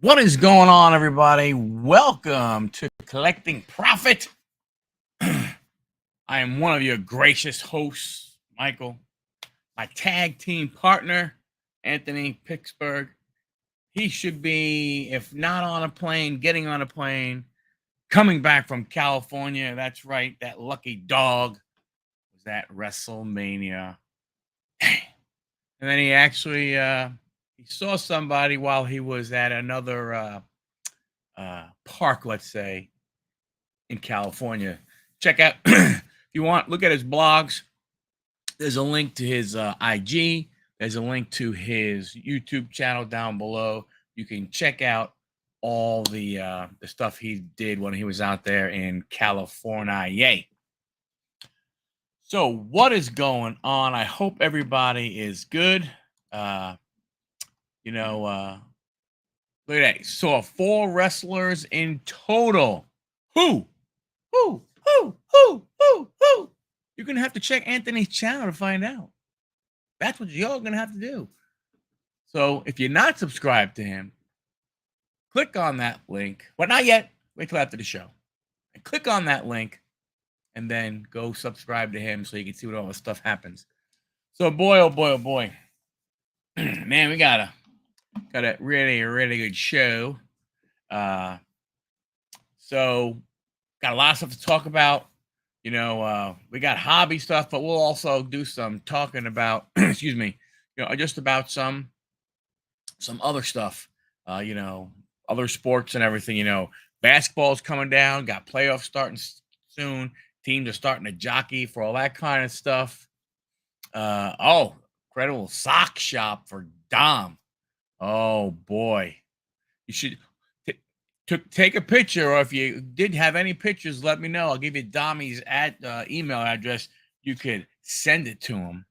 What is going on, everybody? Welcome to Collecting Profit. I am one of your gracious hosts, Michael. My tag team partner, Anthony Picksburgh. He should be, if not on a plane, getting on a plane, coming back from California. That's right, that lucky dog was at WrestleMania. And then he actually he saw somebody while he was at another park, let's say, in California. Check out, if you want, look at his blogs. There's a link to his IG. There's a link to his YouTube channel down below. You can check out all the stuff he did when he was out there in California. Yay. So what is going on? I hope everybody is good. Look at that. Saw 4 wrestlers in total. Who? You're going to have to check Anthony's channel to find out. That's what you're going to have to do. So if you're not subscribed to him, click on that link. But not yet. Wait till after the show. And click on that link and then go subscribe to him so you can see what all this stuff happens. So boy, oh boy, oh boy. Man, we got a really good show. So got a lot of stuff to talk about. We got hobby stuff, but we'll also do some talking about, excuse me, just about some other stuff, other sports and everything. Basketball's coming down, got playoffs starting soon. Teams are starting to jockey for all that kind of stuff. Incredible sock shop for Dom. Oh boy, you should take a picture, or if you did have any pictures, let me know. I'll give you Domi's email address. You could send it to him.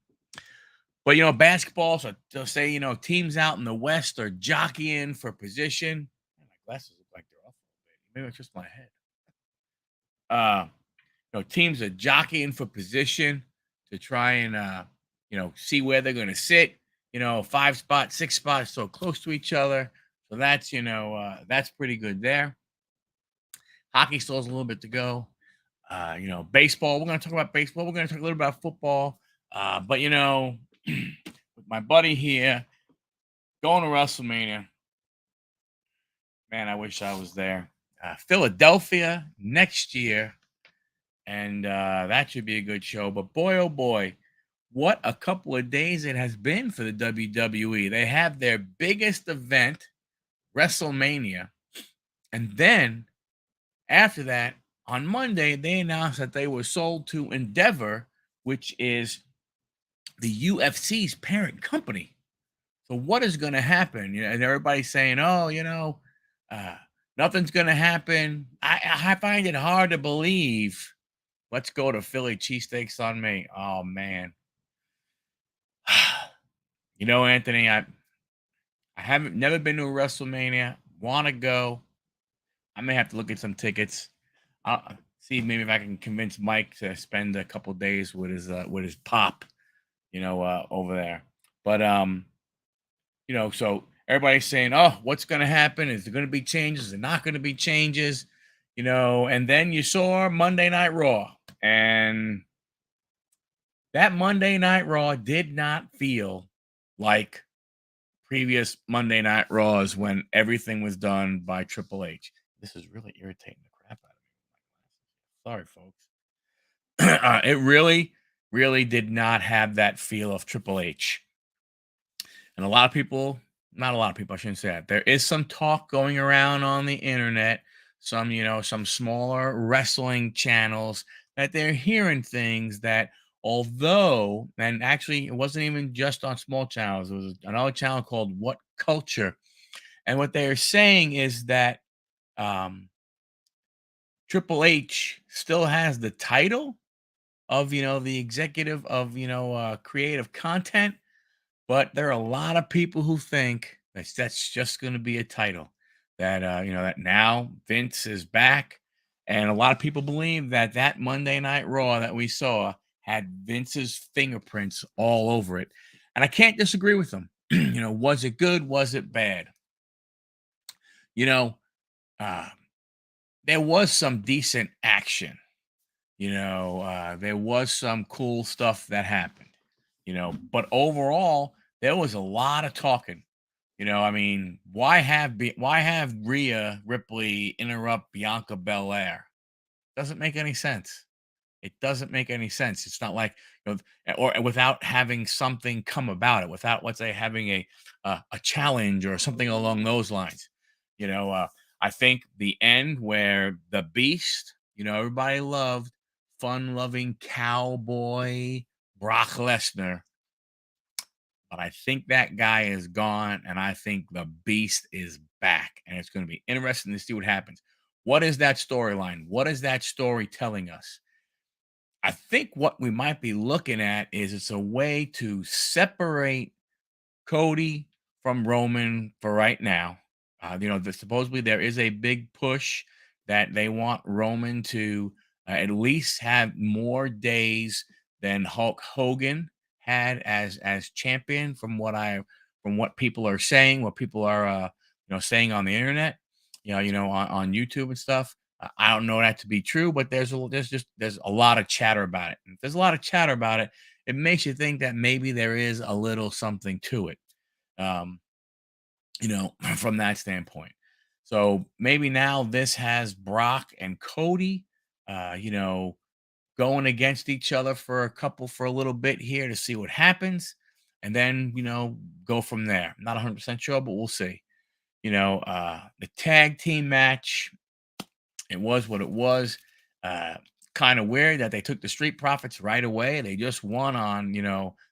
But basketball, so they'll say teams out in the West are jockeying for position. My glasses look like they're off a little bit. Maybe it's just my head. Teams are jockeying for position to try and see where they're going to sit. 5 spots, 6 spots, so close to each other. So that's that's pretty good there. Hockey still has a little bit to go. Baseball. We're going to talk about baseball. We're going to talk a little about football. But with my buddy here going to WrestleMania, man, I wish I was there. Philadelphia next year, and that should be a good show. But boy, oh boy, what a couple of days it has been for the WWE. They have their biggest event, WrestleMania, and then after that, on Monday, they announced that they were sold to Endeavor, which is the UFC's parent company. So what is going to happen? And everybody's saying, nothing's going to happen. I find it hard to believe. Let's go to Philly cheesesteaks on me. Oh, man. Anthony, I haven't never been to a WrestleMania. Want to go. I may have to look at some tickets. I'll see maybe if I can convince Mike to spend a couple days with his pop, over there. But so everybody's saying, "Oh, what's going to happen? Is there going to be changes? Is there not going to be changes?" And then you saw Monday Night Raw, and that Monday Night Raw did not feel like previous Monday Night Raws when everything was done by Triple H. This is really irritating the crap out of me. Sorry, folks. It really did not have that feel of Triple H. And not a lot of people, I shouldn't say that. There is some talk going around on the internet, some smaller wrestling channels, that they're hearing things that, although, and actually it wasn't even just on small channels, it was another channel called What Culture. And what they're saying is that Triple H still has the title of, the executive of, creative content, but there are a lot of people who think that's just going to be a title, that, that now Vince is back. And a lot of people believe that Monday Night Raw that we saw had Vince's fingerprints all over it. And I can't disagree with them. Was it good? Was it bad? You know, uh, there was some decent action. There was some cool stuff that happened. But overall, there was a lot of talking. I mean, why have Rhea Ripley interrupt Bianca Belair? Doesn't make any sense. It doesn't make any sense. It's not like, or without having something come about it, without, let's say, having a challenge or something along those lines. You know, uh, I think the end where the Beast, everybody loved, fun-loving cowboy Brock Lesnar, but I think that guy is gone, and I think the Beast is back, and it's going to be interesting to see what happens. What is that storyline? What is that story telling us? I think what we might be looking at is it's a way to separate Cody from Roman for right now. Supposedly there is a big push that they want Roman to at least have more days than Hulk Hogan had as champion. From what people are saying, what people are saying on the internet, on YouTube and stuff. I don't know that to be true, but there's a lot of chatter about it. And if there's a lot of chatter about it, it makes you think that maybe there is a little something to it, um, from that standpoint. So maybe now this has Brock and Cody, uh, you know, going against each other for a little bit here to see what happens, and then go from there. Not 100% sure, but we'll see. The tag team match, it was what it was. Uh, kind of weird that they took the Street Profits right away. They just won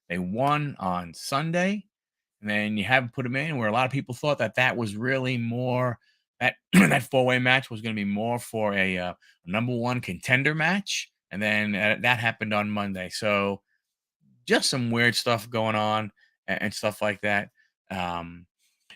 they won on Sunday, and then you haven't put them in where a lot of people thought that that was really more that that four-way match was going to be more for a number one contender match, and then that happened on Monday. So just some weird stuff going on and stuff like that. Um,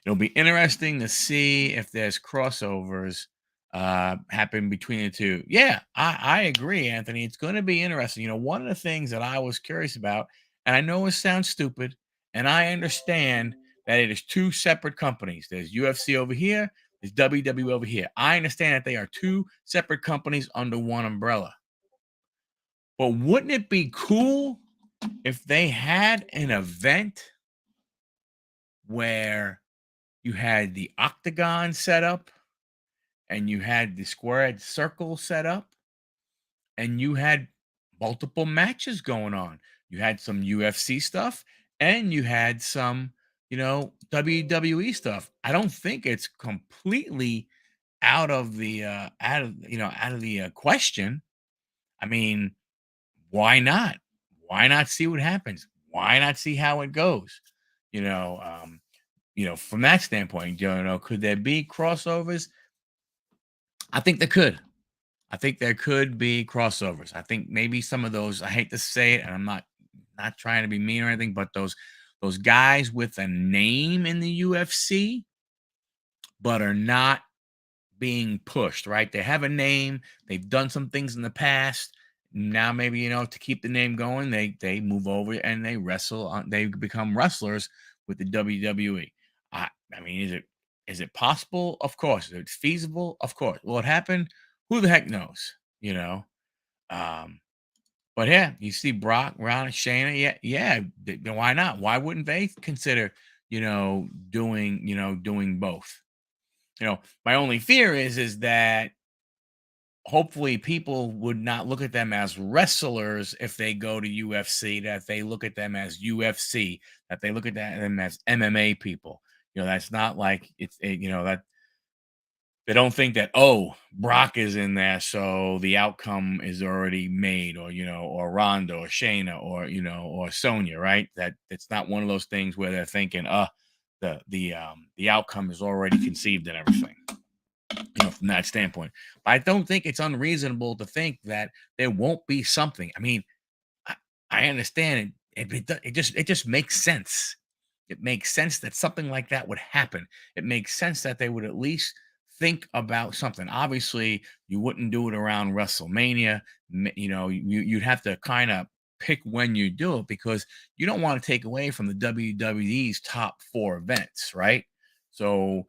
It'll be interesting to see if there's crossovers happen between the two. Yeah, I agree, Anthony. It's going to be interesting. One of the things that I was curious about, and I know it sounds stupid, and I understand that it is two separate companies. There's UFC over here, there's WWE over here. I understand that they are two separate companies under one umbrella. But wouldn't it be cool if they had an event where you had the octagon set up and you had the squared circle set up and you had multiple matches going on? You had some UFC stuff and you had some, WWE stuff. I don't think it's completely out of the question. I mean, why not? Why not see what happens? Why not see how it goes? You know, um, from that standpoint, could there be crossovers? I think there could. I think there could be crossovers. I think maybe some of those, I hate to say it, and I'm not trying to be mean or anything, but those guys with a name in the UFC but are not being pushed, right? They have a name, they've done some things in the past. Now maybe, to keep the name going, they move over and they wrestle on, they become wrestlers with the WWE. I mean, is it possible? Of course. Is it feasible? Of course. Will it happen? Who the heck knows? Um, but yeah, you see Brock, Ron, Shayna, yeah, then why not? Why wouldn't they consider, doing both? My only fear is that hopefully people would not look at them as wrestlers if they go to UFC, that they look at them as UFC, that they look at them as MMA people. That's not like that they don't think that, oh, Brock is in there, so the outcome is already made, or Ronda or Shayna or Sonya, right? That it's not one of those things where they're thinking, the outcome is already conceived and everything, from that standpoint. But I don't think it's unreasonable to think that there won't be something. I mean, I, I understand it just makes sense. It makes sense that something like that would happen. It makes sense that they would at least think about something. Obviously, you wouldn't do it around WrestleMania. You'd have to kind of pick when you do it because you don't want to take away from the WWE's top four events, right? So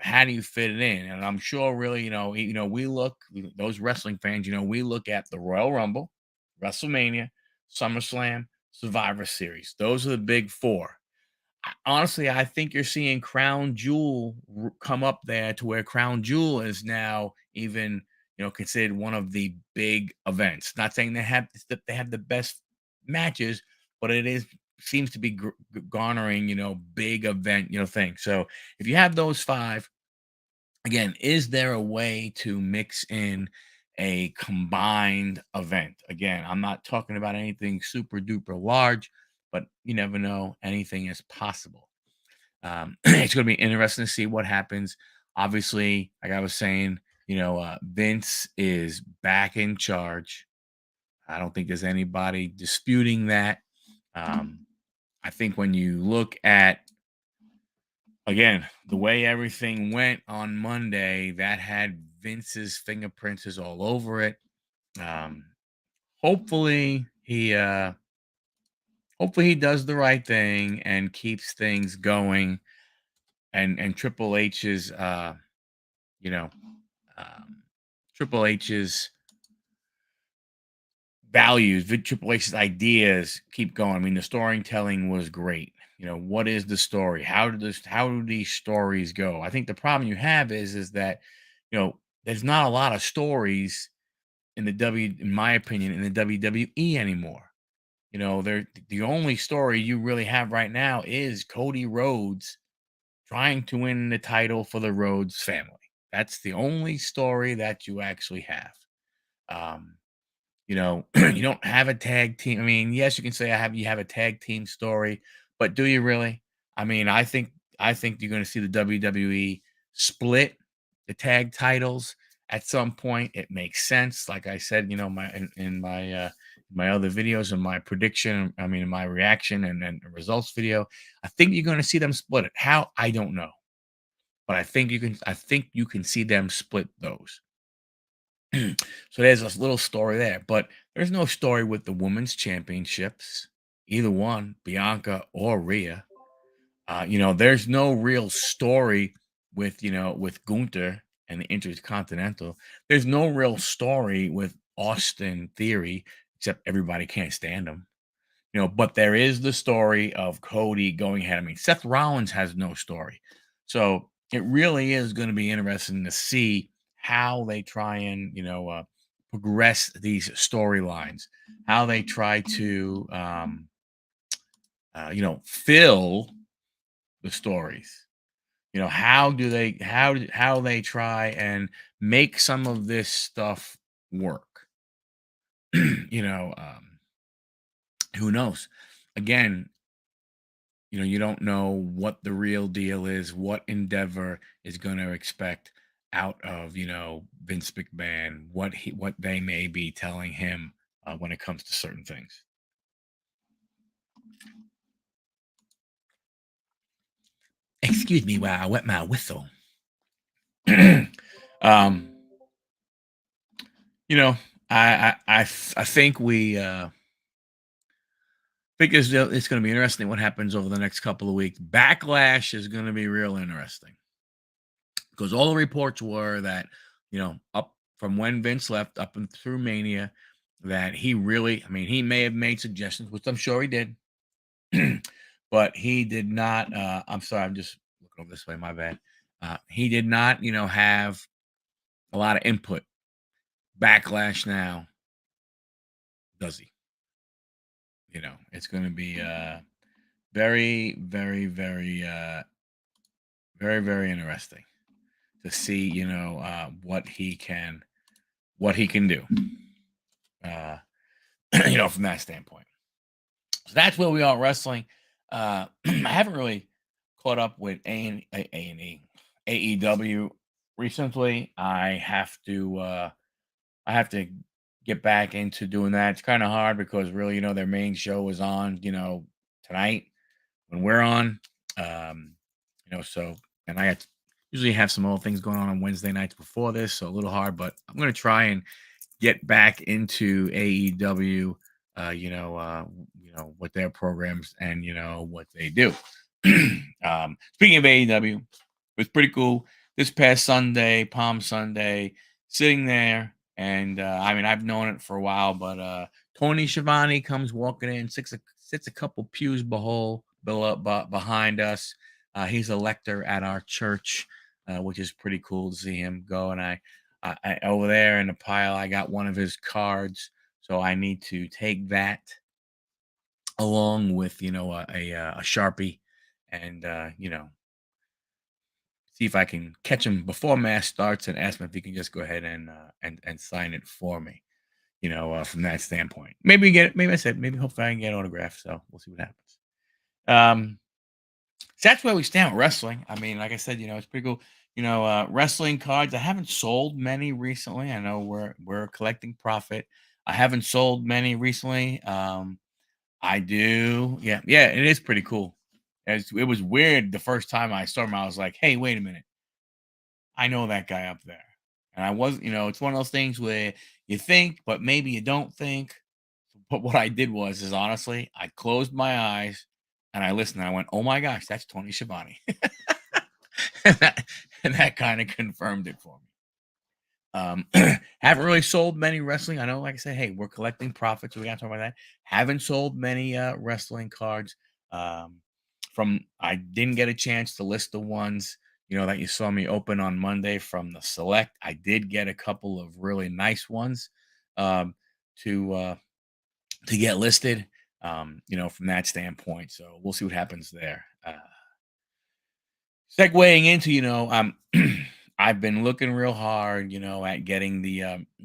how do you fit it in? And I'm sure, really, we look those wrestling fans, we look at the Royal Rumble, WrestleMania, SummerSlam, Survivor Series. Those are the big four. Honestly, I think you're seeing Crown Jewel come up there to where Crown Jewel is now even, considered one of the big events. Not saying they have the best matches, but it is seems to be garnering, big event, thing. So if you have those five, again, is there a way to mix in a combined event? Again, I'm not talking about anything super duper large, but you never know. Anything is possible. It's going to be interesting to see what happens. Obviously, like I was saying, Vince is back in charge. I don't think there's anybody disputing that. I think when you look at, again, the way everything went on Monday, that had Vince's fingerprints is all over it. Um, hopefully he does the right thing and keeps things going, and Triple H's you know um, Triple H's values, Triple H's ideas keep going. I mean, the storytelling was great. What is the story? How do these stories go? I think the problem you have is that, there's not a lot of stories in my opinion, in the WWE anymore. The only story you really have right now is Cody Rhodes trying to win the title for the Rhodes family. That's the only story that you actually have. Um, you don't have a tag team. I mean, yes, you can say you have a tag team story, but do you really? I mean, I think you're going to see the WWE split the tag titles at some point. It makes sense. Like I said, in my other videos and my prediction, I mean, in my reaction and then results video, I think you're going to see them split it. How? I don't know, but I think you can see them split those. So there's this little story there, but there's no story with the women's championships, either one, Bianca or Rhea. There's no real story with Gunther and the Intercontinental. There's no real story with Austin Theory, except everybody can't stand him. But there is the story of Cody going ahead. I mean, Seth Rollins has no story. So it really is going to be interesting to see how they try and, progress these storylines, how they try to, fill the stories. How they try and make some of this stuff work. you know, um, who knows? Again, you don't know what the real deal is, what Endeavor is going to expect out of, Vince McMahon, what they may be telling him when it comes to certain things. Excuse me while I wet my whistle. um, you know, I think it's going to be interesting what happens over the next couple of weeks. Backlash is going to be real interesting because all the reports were that, up from when Vince left up and through Mania, that he really, I mean, he may have made suggestions, which I'm sure he did, but he did not. I'm sorry, I'm just looking over this way. My bad. He did not, have a lot of input. Backlash now, does he? It's going to be very, very, very, very, very interesting to see, what he can do, uh, from that standpoint. So that's where we are wrestling. I haven't really caught up with A&E, AEW recently. I have to get back into doing that. It's kind of hard because really, their main show is on, tonight when we're on. Um, so, and usually have some other things going on Wednesday nights before this, so a little hard, but I'm going to try and get back into AEW, what their programs and, what they do. Speaking of AEW, was pretty cool. This past Sunday, Palm Sunday, sitting there, and I mean, I've known it for a while, but Tony Schiavone comes walking in, sits a couple pews behind us. He's a lector at our church, which is pretty cool to see him go. And I over there in the pile, I got one of his cards, so I need to take that along with a Sharpie, and see if I can catch him before mass starts and ask him if he can just go ahead and sign it for me. From that standpoint, maybe get it. Maybe I said maybe hopefully I can get autographed. So we'll see what happens. Um, so that's where we stand with wrestling. I mean, like I said, it's pretty cool. Wrestling cards. I haven't sold many recently. I know we're collecting profit. I haven't sold many recently. I do. Yeah, yeah, it is pretty cool. It was weird the first time I saw him. I was like, "Hey, wait a minute, I know that guy up there." And I was, it's one of those things where you think, but maybe you don't think. But what I did is honestly, I closed my eyes and I listened. And I went, "Oh my gosh, that's Tony Schiavone," and that kind of confirmed it for me. Haven't really sold many wrestling. I know, like I said, hey, we're collecting profits. So we got to talk about that. Haven't sold many wrestling cards. Um, I didn't get a chance to list the ones that you saw me open on Monday from the select. I did get a couple of really nice ones um, to to get listed. From that standpoint. So we'll see what happens there. Segueing into, I've been looking real hard, at getting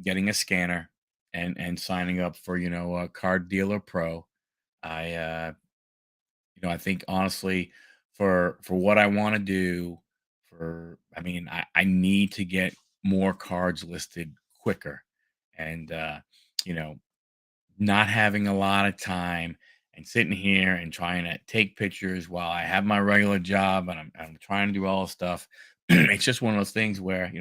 getting a scanner and signing up for, a Card Dealer Pro. I think honestly, for what I want to do, I mean, I need to get more cards listed quicker, and you know, not having a lot of time and sitting here and trying to take pictures while I have my regular job and I'm trying to do all this stuff. It's just one of those things where,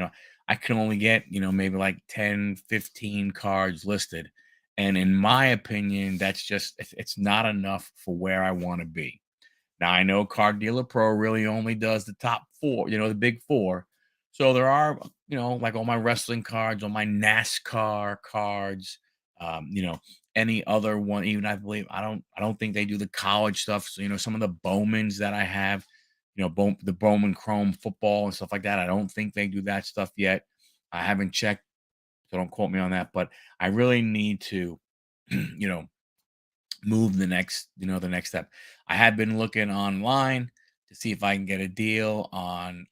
I can only get, maybe like 10, 15 cards listed. And in my opinion, it's not enough for where I want to be. Now I know Card Dealer Pro really only does the top four, the big four. So there are, like all my wrestling cards, all my NASCAR cards, any other one. Even I don't think they do the college stuff. So some of the Bowmans that I have, the Bowman Chrome football and stuff like that. I don't think they do that stuff yet. I haven't checked, so don't quote me on that. But I really need to, you know, move the next step. I have been looking online to see if I can get a deal on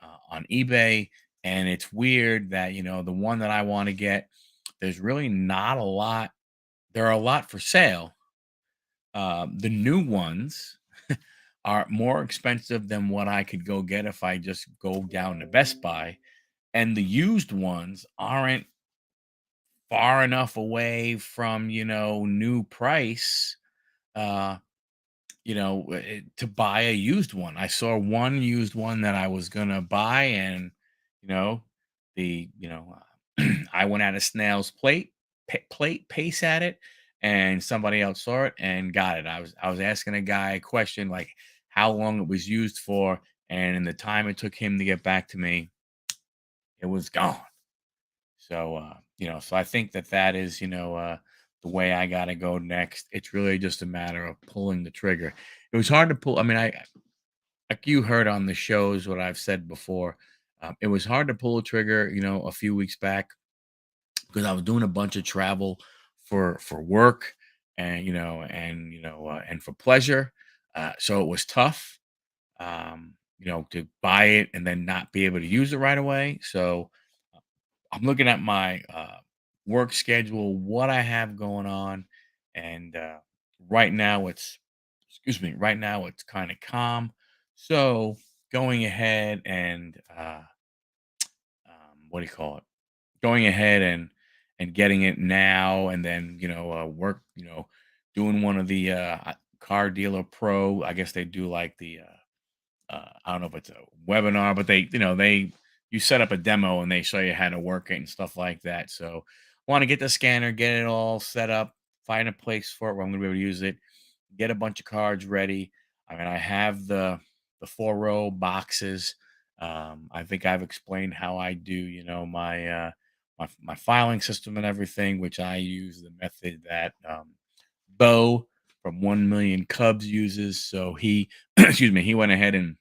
eBay, and it's weird that the one that I want to get, there's really not a lot. There are a lot for sale. The new ones are more expensive than what I could go get if I just go down to Best Buy, and the used ones aren't far enough away from new price. Uh, to buy a used one. I saw one used one that I was gonna buy, and you know, I went at a snail's pace at it, and somebody else saw it and got it. I was asking a guy a question like how long it was used for, and in the time it took him to get back to me, it was gone. So, so I think that is, the way I got to go next. It's really just a matter of pulling the trigger. It was hard to pull. I mean, like you heard on the shows, what I've said before, it was hard to pull a trigger, a few weeks back because I was doing a bunch of travel for work and, and for pleasure. So it was tough, to buy it and then not be able to use it right away. So, I'm looking at my work schedule, what I have going on, and right now excuse me, right now it's kind of calm. So going ahead and what do you call it? Going ahead and getting it now, and then work, doing one of the Car Dealer Pro. I guess they do like the I don't know if it's a webinar, but you set up a demo and they show you how to work it and stuff like that. So I want to get the scanner, get it all set up, find a place for it where I'm gonna be able to use it, get a bunch of cards ready. I mean, I have the 4-row boxes. I think I've explained how I do, my filing system and everything, which I use the method that Bo from 1 Million Cubs uses. So he, excuse me, he went ahead and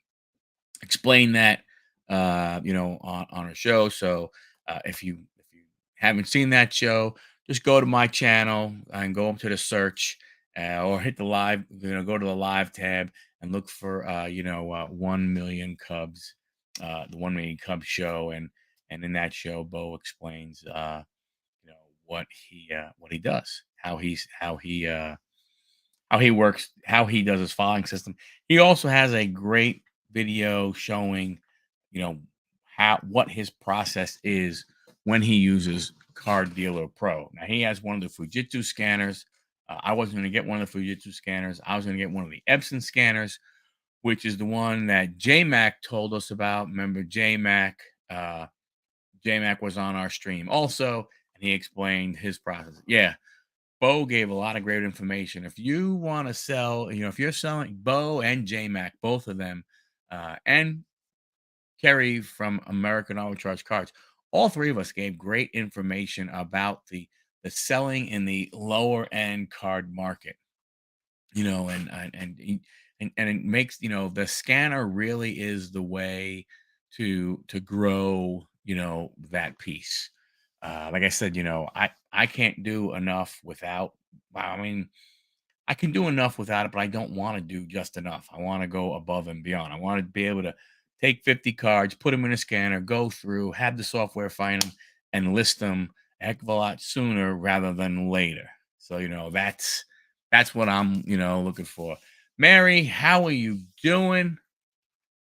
explained that, on a show. So if you haven't seen that show, just go to my channel and go up to the search, or hit the live, go to the live tab and look for 1 Million Cubs, the 1 Million Cubs show, and in that show, Bo explains what he does, how he works, how he does his filing system. He also has a great video showing, you know, how what his process is when he uses Card Dealer Pro. Now he has one of the Fujitsu scanners. I wasn't going to get one of the Fujitsu scanners. I was going to get one of the Epson scanners, which is the one that J-Mac told us about. Remember J-Mac? J-Mac was on our stream also, and he explained his process. Yeah, Bo gave a lot of great information. If you want to sell, if you're selling Bo and JMac, both of them, and Kerry from American Arbitrage Cards, all three of us gave great information about the selling in the lower end card market. And it makes, the scanner really is the way to grow, that piece. Like I said, I can't do enough without. I mean, I can do enough without it, but I don't want to do just enough. I want to go above and beyond. I want to be able to take 50 cards, put them in a scanner, go through, have the software find them, and list them a heck of a lot sooner rather than later. So, that's what I'm, looking for. Mary, how are you doing?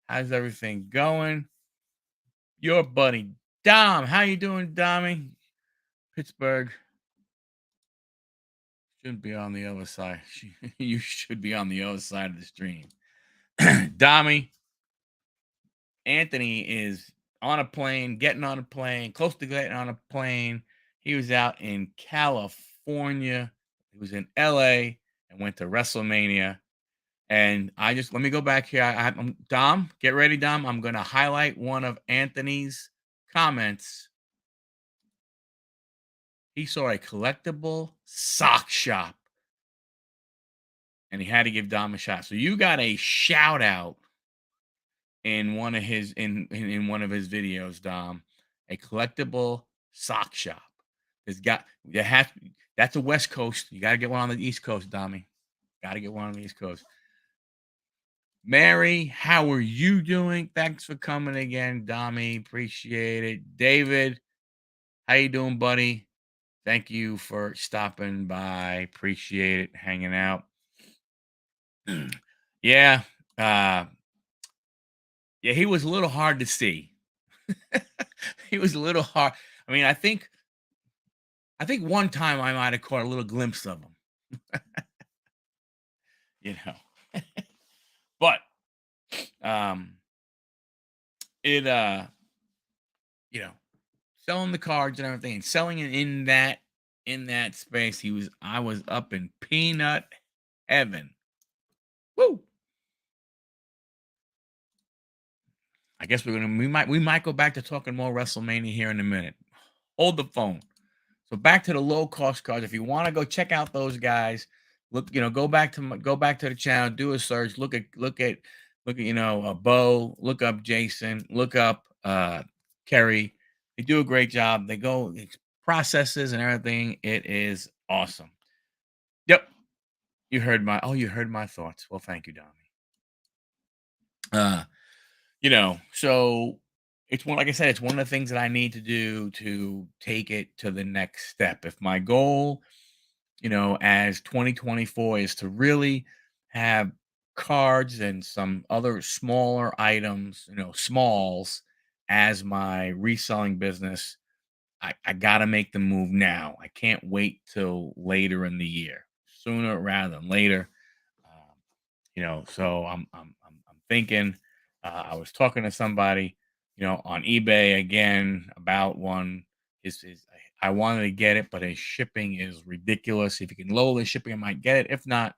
How's everything going? Your buddy Dom, how you doing, Dommy? Pittsburgh should be on the other side. You should be on the other side of the stream. Dommy, Anthony is on a plane, getting on a plane, close to getting on a plane. He was out in California. He was in LA and went to WrestleMania. And let me go back here. Dom, get ready, Dom. I'm going to highlight one of Anthony's comments. He saw a collectible sock shop and he had to give Dom a shot. So you got a shout out in one of his in one of his videos, Dom, a collectible sock shop. That's a West Coast. You got to get one on the East Coast, Dommy. Got to get one on the East Coast. Mary, how are you doing? Thanks for coming again, Dommy. Appreciate it. David, how you doing, buddy? Thank you for stopping by. Appreciate it. Hanging out. Yeah. Yeah, he was a little hard to see. He was a little hard. I mean, I think one time I might have caught a little glimpse of him. you know. But it you know, selling the cards and everything and selling it in that space, I was up in peanut heaven. Woo! I guess we might go back to talking more WrestleMania here in a minute. Hold the phone. So back to the low cost cards. If you want to go check out those guys, go back to the channel, do a search, look at Bo, look up Jason, look up Kerry. They do a great job. They go processes and everything. It is awesome. Yep. You heard my thoughts. Well, thank you, Dommy. So it's like I said, it's one of the things that I need to do to take it to the next step. If my goal, as 2024 is to really have cards and some other smaller items, smalls as my reselling business, I got to make the move now. I can't wait till later in the year, sooner rather than later. So I'm thinking. I was talking to somebody, on eBay again about one. I wanted to get it, but his shipping is ridiculous. If you can lower the shipping, I might get it. If not,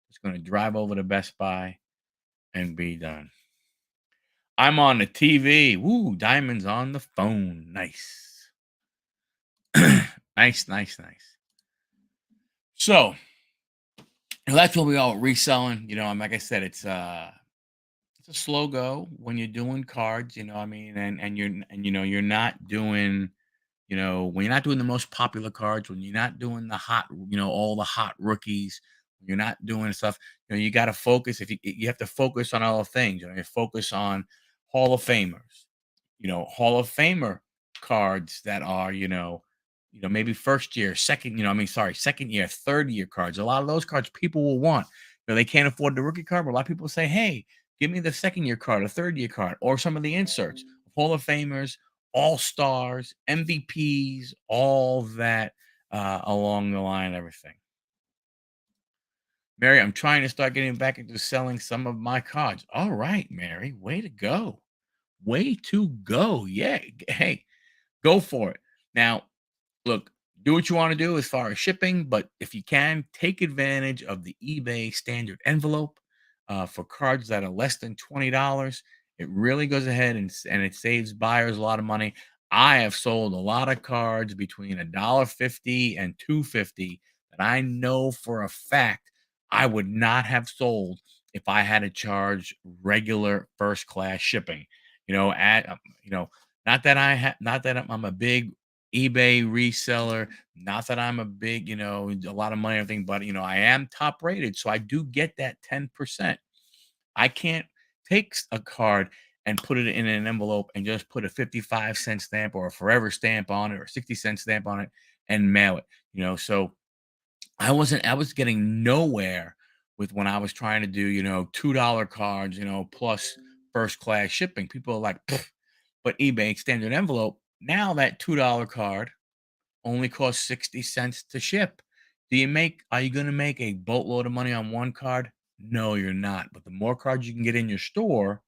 just going to drive over to Best Buy and be done. I'm on the TV. Woo, diamonds on the phone. Nice. Nice, nice, nice. So that's what we all reselling. Like I said, it's a slow go when you're doing cards, I mean, and you're not doing, when you're not doing the most popular cards, when you're not doing the hot, all the hot rookies, when you're not doing stuff, you got to focus. If you have to focus on all things, you focus on Hall of Famers, Hall of Famer cards that are, maybe first year, second, I mean, sorry, second year, third year cards. A lot of those cards people will want. They can't afford the rookie card, but a lot of people say, hey, give me the second year card, a third year card, or some of the inserts, Hall of Famers, all stars, MVPs, all that along the line, everything. Mary, I'm trying to start getting back into selling some of my cards. All right, Mary, way to go. Way to go. Yeah. Hey, go for it. Now, look, do what you want to do as far as shipping, but if you can, take advantage of the eBay standard envelope for cards that are less than $20. It really goes ahead and it saves buyers a lot of money. I have sold a lot of cards between $1.50 and $2.50 that I know for a fact I would not have sold if I had to charge regular first class shipping. At not that not that I'm a big eBay reseller. Not that I'm a big, a lot of money and everything, but I am top rated, so I do get that 10%. I can't take a card and put it in an envelope and just put a 55-cent stamp or a forever stamp on it or 60-cent stamp on it and mail it. So I was getting nowhere with when I was trying to do, $2 cards, plus first class shipping. People are like, "Pfft," but eBay standard envelope, now that $2 card only costs 60 cents to ship. Are you going to make a boatload of money on one card? No, you're not. But the more cards you can get in your store,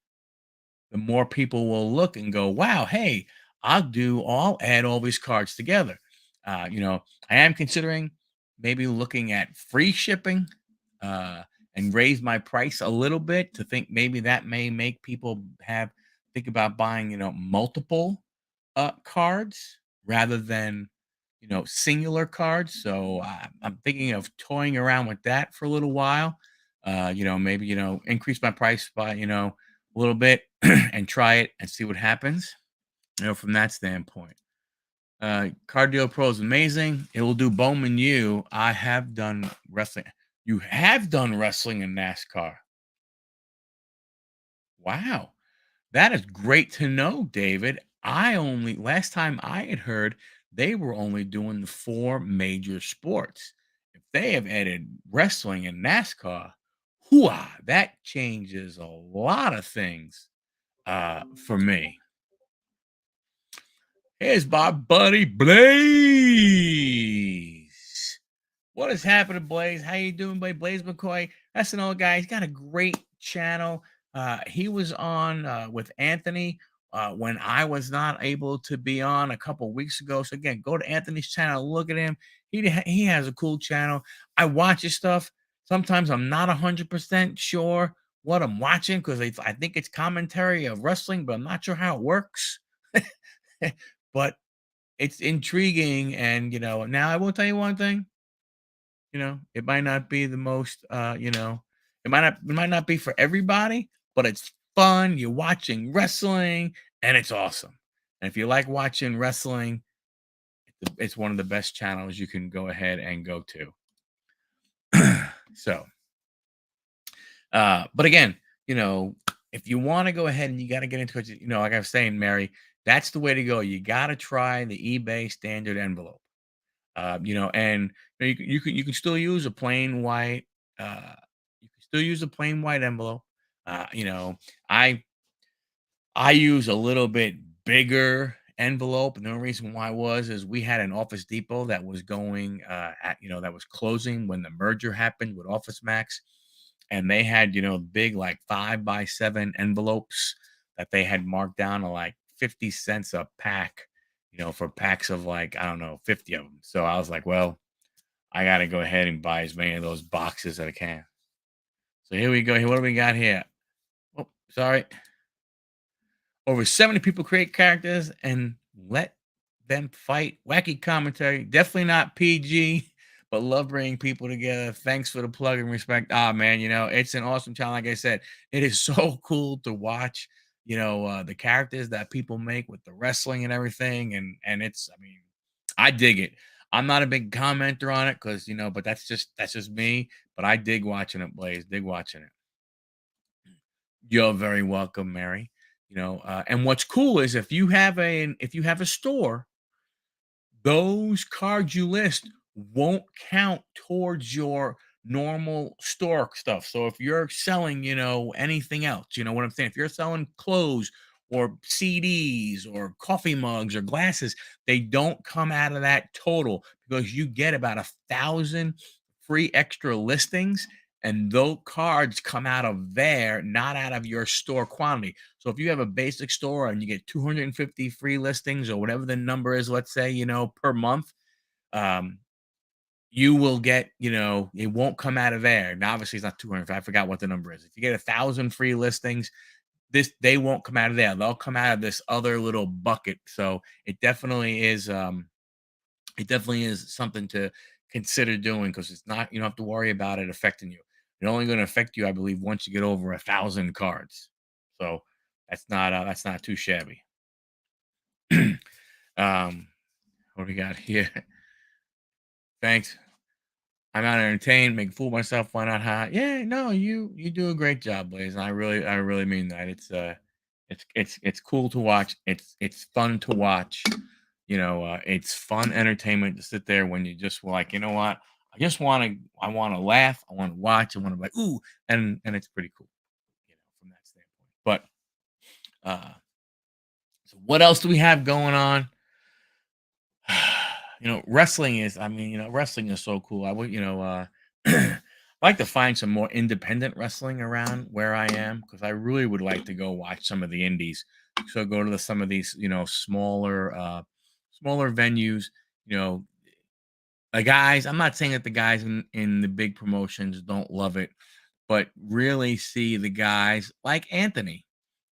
the more people will look and go, wow, hey, I'll add all these cards together. I am considering maybe looking at free shipping uh, and raise my price a little bit to think maybe that may make people think about buying, multiple cards rather than, singular cards. So I'm thinking of toying around with that for a little while. Maybe, increase my price by, a little bit and try it and see what happens, from that standpoint. Cardio Pro is amazing. It will do Bowman U. I have done wrestling. You have done wrestling in NASCAR. Wow. That is great to know, David. Last time I had heard, they were only doing the four major sports. If they have added wrestling and NASCAR, hooah, that changes a lot of things for me. Here's my buddy Blaze. What is happening, Blaze? How you doing, buddy? Blaze McCoy. That's an old guy. He's got a great channel. He was on with Anthony when I was not able to be on a couple weeks ago. So again, go to Anthony's channel, look at him. He has a cool channel. I watch his stuff. Sometimes I'm not 100% sure what I'm watching because I think it's commentary of wrestling, but I'm not sure how it works. But it's intriguing, and now I will tell you one thing. It might not be the most, it might not be for everybody, but it's fun. You're watching wrestling, and it's awesome. And if you like watching wrestling, it's one of the best channels you can go ahead and go to. So, but again, if you want to go ahead and you got to get into it, like I was saying, Mary, that's the way to go. You got to try the eBay standard envelope. And you can still use a plain white. You can still use a plain white envelope. Uh, you know, I I use a little bit bigger envelope, and the only reason why was is we had an Office Depot that was going that was closing when the merger happened with Office Max, and they had big like 5x7 envelopes that they had marked down to like 50 cents a pack, for packs of like I don't know 50 of them. So I was like, well, I got to go ahead and buy as many of those boxes as I can. So here we go. Here, what do we got here? Oh, sorry. Over 70 people create characters and let them fight. Wacky commentary. Definitely not PG, but love bringing people together. Thanks for the plug and respect. Ah, man, it's an awesome channel. Like I said, it is so cool to watch, the characters that people make with the wrestling and everything. And I mean, I dig it. I'm not a big commenter on it because, but that's just me. But I dig watching it, Blaze. Dig watching it. You're very welcome, Mary. And what's cool is if you have a store, those cards you list won't count towards your normal store stuff. So if you're selling, anything else, you know what I'm saying? If you're selling clothes or CDs or coffee mugs or glasses, they don't come out of that total because you get about 1,000 free extra listings. And those cards come out of there, not out of your store quantity. So if you have a basic store and you get 250 free listings or whatever the number is, let's say, per month, um, you will get, it won't come out of there. Now, obviously, it's not 200. I forgot what the number is. If you get 1,000 free listings, they won't come out of there. They'll come out of this other little bucket. So it definitely is something to consider doing because it's not, you don't have to worry about it affecting you. It's only going to affect you, I believe, once you get over 1,000 cards. So that's not too shabby. What do we got here? Thanks. I'm not entertained, make a fool of myself. Why not? Yeah, no, you do a great job, Blaze. And I really mean that. It's cool to watch. It's fun to watch. It's fun entertainment to sit there when you just like, you know what? I want to laugh. I want to watch. I want to be like, ooh, and it's pretty cool, from that standpoint. But so what else do we have going on? Wrestling is so cool. I would, I like to find some more independent wrestling around where I am because I really would like to go watch some of the indies. So go to some of these, smaller venues. You know, the guys. I'm not saying that the guys in the big promotions don't love it, but really see the guys like Anthony,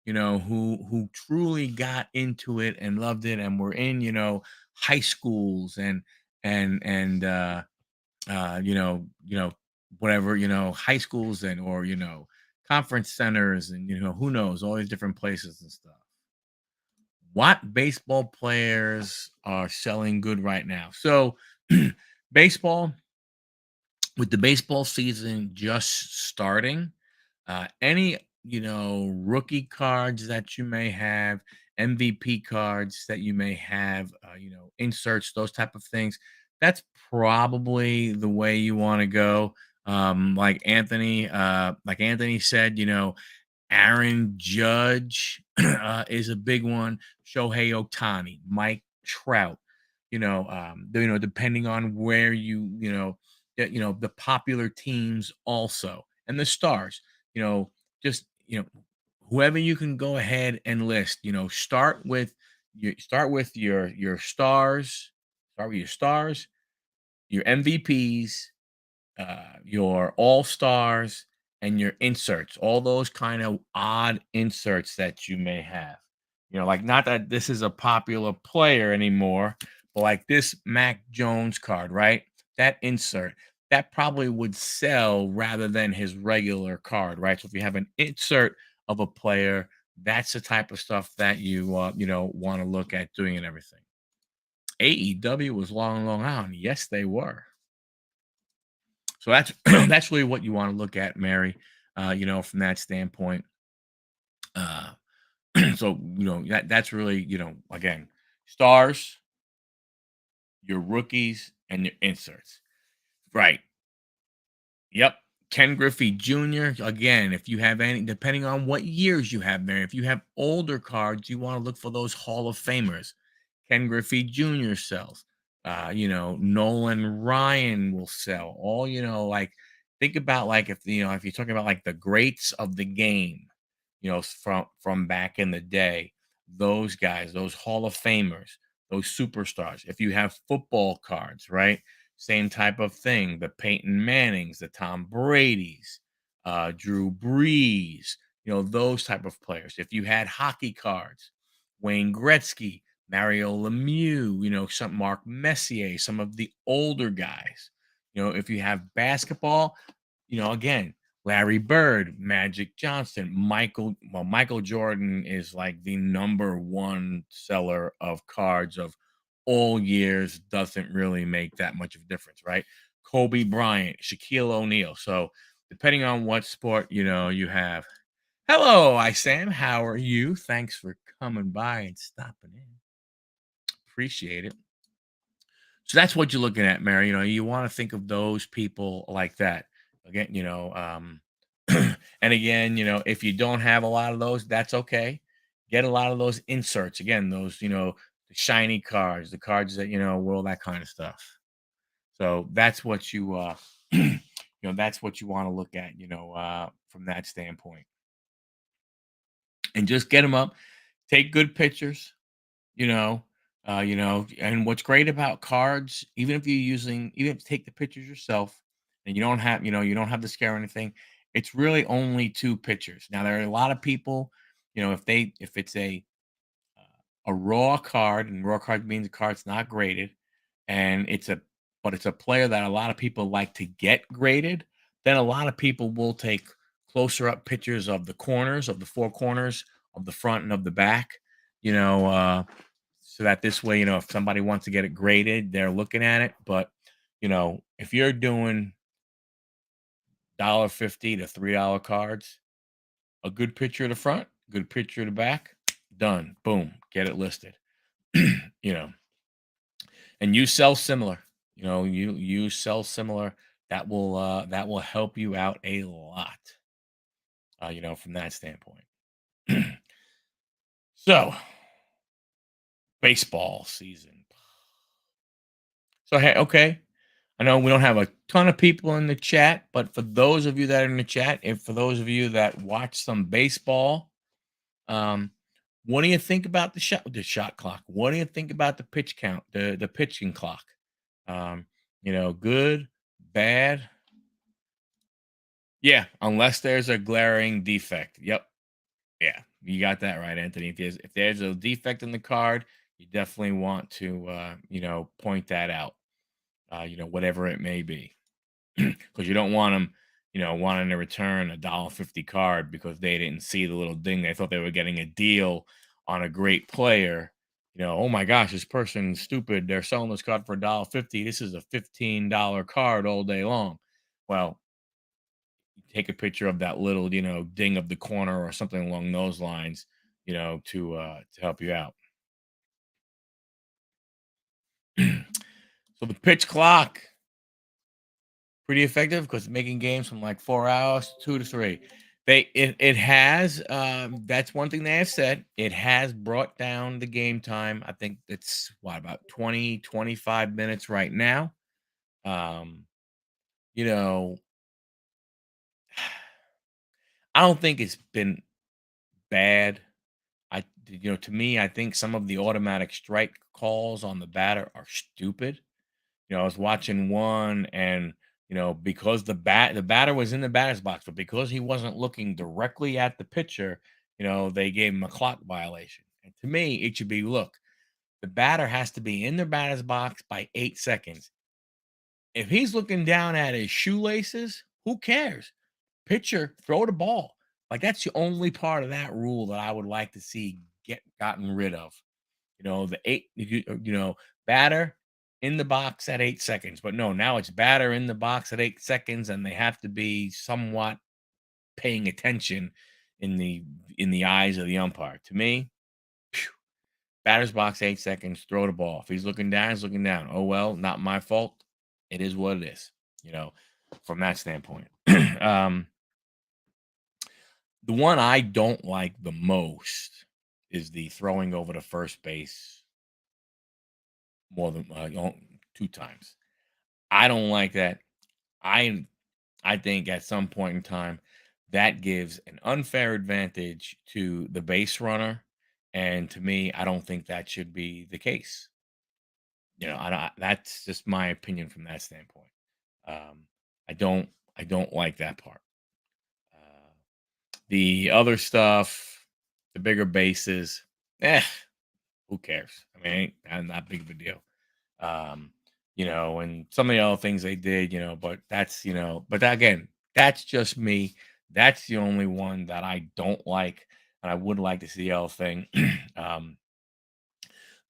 who truly got into it and loved it and were in, high schools and whatever, high schools and or conference centers and who knows, all these different places and stuff. What baseball players are selling good right now? So baseball, with the baseball season just starting, any rookie cards that you may have, MVP cards that you may have, inserts, those type of things. That's probably the way you want to go. Like Anthony said, Aaron Judge is a big one. Shohei Otani, Mike Trout. Depending on where the popular teams also and the stars. Just whoever you can go ahead and list. Start with your stars. Start with your stars, your MVPs, your all stars, and your inserts, all those kind of odd inserts that you may have. Like not that this is a popular player anymore, but like this Mac Jones card, right? That insert that probably would sell rather than his regular card, right? So if you have an insert of a player, that's the type of stuff that you want to look at doing and everything. AEW was Long Island. Yes, they were. So that's that's really what you want to look at, Mary. From that standpoint. Uh, so that's really again, stars, your rookies, and your inserts. Right. Yep. Ken Griffey Jr. Again, if you have any, depending on what years you have, Mary, if you have older cards, you want to look for those Hall of Famers. Ken Griffey Jr. sells. Nolan Ryan will sell. All like think about like if you're talking about like the greats of the game, from back in the day, those guys, those Hall of Famers, those superstars. If you have football cards, right? Same type of thing. The Peyton Mannings, the Tom Brady's, Drew Brees, those type of players. If you had hockey cards, Wayne Gretzky, Mario Lemieux, some Mark Messier, some of the older guys. If you have basketball, again, Larry Bird, Magic Johnson, Michael Jordan is like the number one seller of cards of all years. Doesn't really make that much of a difference, right? Kobe Bryant, Shaquille O'Neal. So depending on what sport you have. Hello, I Sam. How are you? Thanks for coming by and stopping in. Appreciate it. So that's what you're looking at, Mary. You want to think of those people like that. Again, and again, if you don't have a lot of those, that's okay. Get a lot of those inserts. Again, those, the shiny cards, the cards that, all that kind of stuff. So that's what that's what you want to look at, from that standpoint. And just get them up, take good pictures, you know, and what's great about cards, even if you take the pictures yourself and you don't have to scare anything, it's really only two pictures. Now, there are a lot of people, if it's a raw card, and raw card means the card's not graded, and it's a player that a lot of people like to get graded, then a lot of people will take closer up pictures of the corners, of the four corners, of the front and of the back, you know, uh, so that this way, if somebody wants to get it graded, they're looking at it. But, if you're doing $1.50 to $3 cards, a good picture of the front, good picture of the back, done. Boom, get it listed. you know, and you sell similar. You sell similar. That will help you out a lot. From that standpoint. So, baseball season. So hey, okay. I know we don't have a ton of people in the chat, but for those of you that are in the chat, and for those of you that watch some baseball, um, what do you think about the shot clock? What do you think about the pitch count, the pitching clock? Um, good, bad. Yeah, unless there's a glaring defect. Yep. Yeah, you got that right, Anthony. If there's a defect in the card, you definitely want to point that out. Whatever it may be. Because you don't want them, wanting to return $1.50 card because they didn't see the little ding. They thought they were getting a deal on a great player. Oh my gosh, this person's stupid. They're selling this card for $1.50. This is a $15 card all day long. Well, take a picture of that little, ding of the corner or something along those lines, to help you out. So the pitch clock, pretty effective because making games from like 4 hours, 2 to 3. It has that's one thing they have said. It has brought down the game time. I think it's about 20-25 minutes right now. Um, you know, I don't think it's been bad. To me, I think some of the automatic strike calls on the batter are stupid. I was watching one, and because the batter was in the batter's box, but because he wasn't looking directly at the pitcher, they gave him a clock violation. And to me, it should be, look, the batter has to be in the batter's box by 8 seconds. If he's looking down at his shoelaces, who cares? Pitcher, throw the ball. Like, that's the only part of that rule that I would like to see get gotten rid of. The batter in the box at 8 seconds. But no, now it's batter in the box at 8 seconds, and they have to be somewhat paying attention in the eyes of the umpire. To me, phew, batter's box 8 seconds, throw the ball. If he's looking down, he's looking down. Oh well, not my fault. It is what it is, from that standpoint. um, the one I don't like the most is the throwing over to first base more than 2 times. I don't like that. I I think at some point in time that gives an unfair advantage to the base runner, and to me, I don't think that should be the case. That's just my opinion from that standpoint. Um, I don't like that part. Uh, The other stuff, the bigger bases, eh, who cares? I mean, ain't not big of a deal. Um, and some of the other things they did, but that's, but again, that's just me. That's the only one that I don't like, and I would like to see the other thing. um,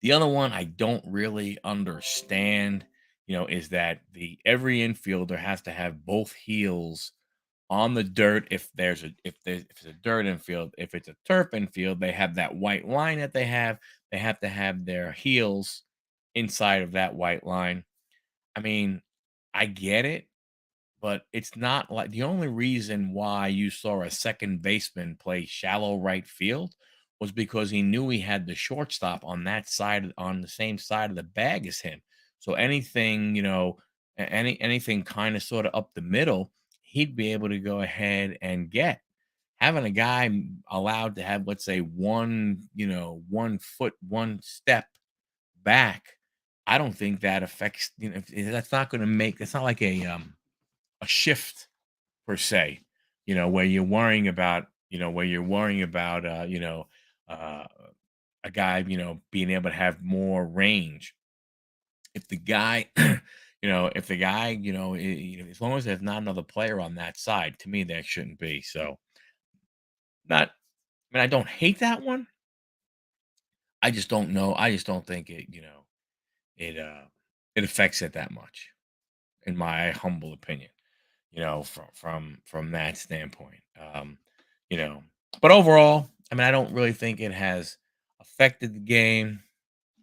the other one I don't really understand, is that the every infielder has to have both heels on the dirt if it's a dirt infield. If it's a turf infield, they have that white line that they have to have their heels inside of that white line. I mean, I get it, but it's not like the only reason why you saw a second baseman play shallow right field was because he knew he had the shortstop on that side, on the same side of the bag as him. So anything, anything kind of sort of up the middle, he'd be able to go ahead and get. Having a guy allowed to have, let's say, 1 foot, 1 step back, I don't think that affects, that's not going to make, it's not like a shift per se, where you're worrying about, uh, a guy, being able to have more range. If the guy, if the guy, as long as there's not another player on that side, to me, that shouldn't be. So, not, I mean, I don't hate that one. I just don't know. I just don't think it affects it that much, in my humble opinion. From that standpoint. You know, but overall, I mean, I don't really think it has affected the game.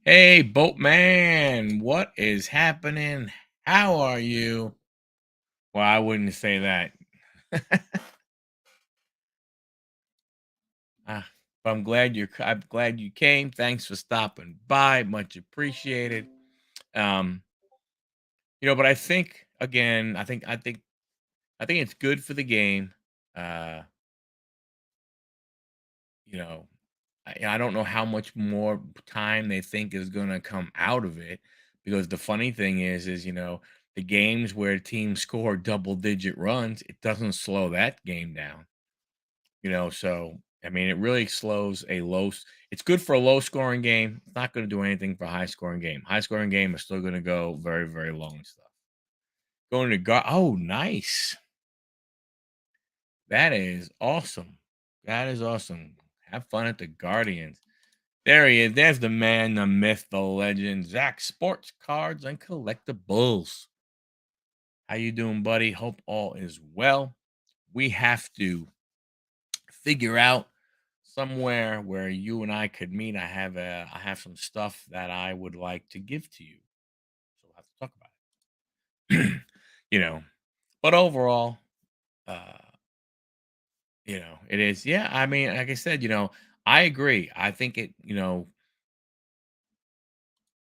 Hey, boatman, what is happening? How are you? Well, I wouldn't say that. Ah, but I'm glad you came. Thanks for stopping by. Much appreciated. Um, but I think again, I think it's good for the game. Uh, you know, I don't know how much more time they think is going to come out of it, because the funny thing is the games where teams score double digit runs, it doesn't slow that game down. So I mean, it really slows a it's good for a low scoring game. It's not going to do anything for a high scoring game. High scoring game is still going to go very, very long stuff. Going to go. Oh, nice. That is awesome. That is awesome. Have fun at the Guardians. There he is. There's the man, the myth, the legend, Zach Sports Cards and Collectibles. How you doing, buddy? Hope all is well. We have to figure out somewhere where you and I could meet. I have some stuff that I would like to give to you. So we'll have to talk about it. you know, but overall, uh, it is, yeah. I mean, like I said, I agree. I think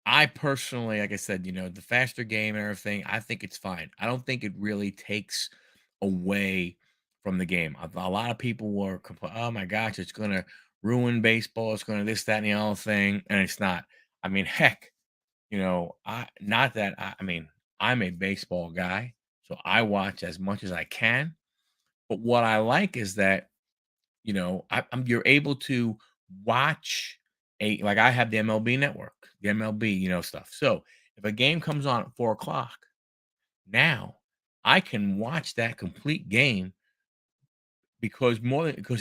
I personally, like I said, the faster game and everything, I think it's fine. I don't think it really takes away from the game. A lot of people were oh my gosh, it's going to ruin baseball. It's going to this, that, and the other thing. And it's not. I mean, heck, not that, I mean, I'm a baseball guy, so I watch as much as I can. But what I like is that you're able to watch like I have the MLB network, the MLB, stuff. So if a game comes on at 4 o'clock, now I can watch that complete game, because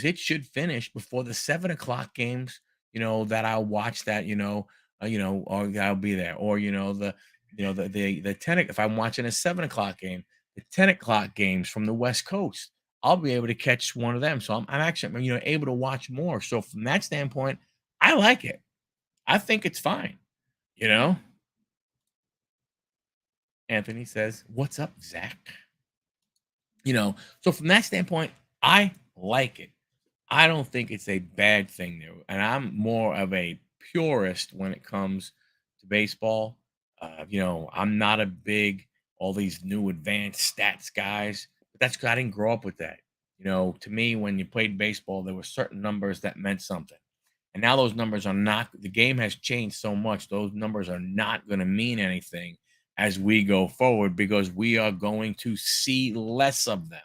it should finish before the 7 o'clock games, that I'll watch that, or I'll be there. Or, the 10, if I'm watching a 7 o'clock game, the 10 o'clock games from the West Coast, I'll be able to catch one of them. So I'm actually, able to watch more. So from that standpoint, I like it. I think it's fine. You know, Anthony says, "What's up, Zach?" So from that standpoint, I like it. I don't think it's a bad thing there. And I'm more of a purist when it comes to baseball. I'm not a big all these new advanced stats guys, but that's 'cause I didn't grow up with that. To me, when you played baseball, there were certain numbers that meant something. And now those numbers are not, the game has changed so much. Those numbers are not going to mean anything as we go forward, because we are going to see less of them.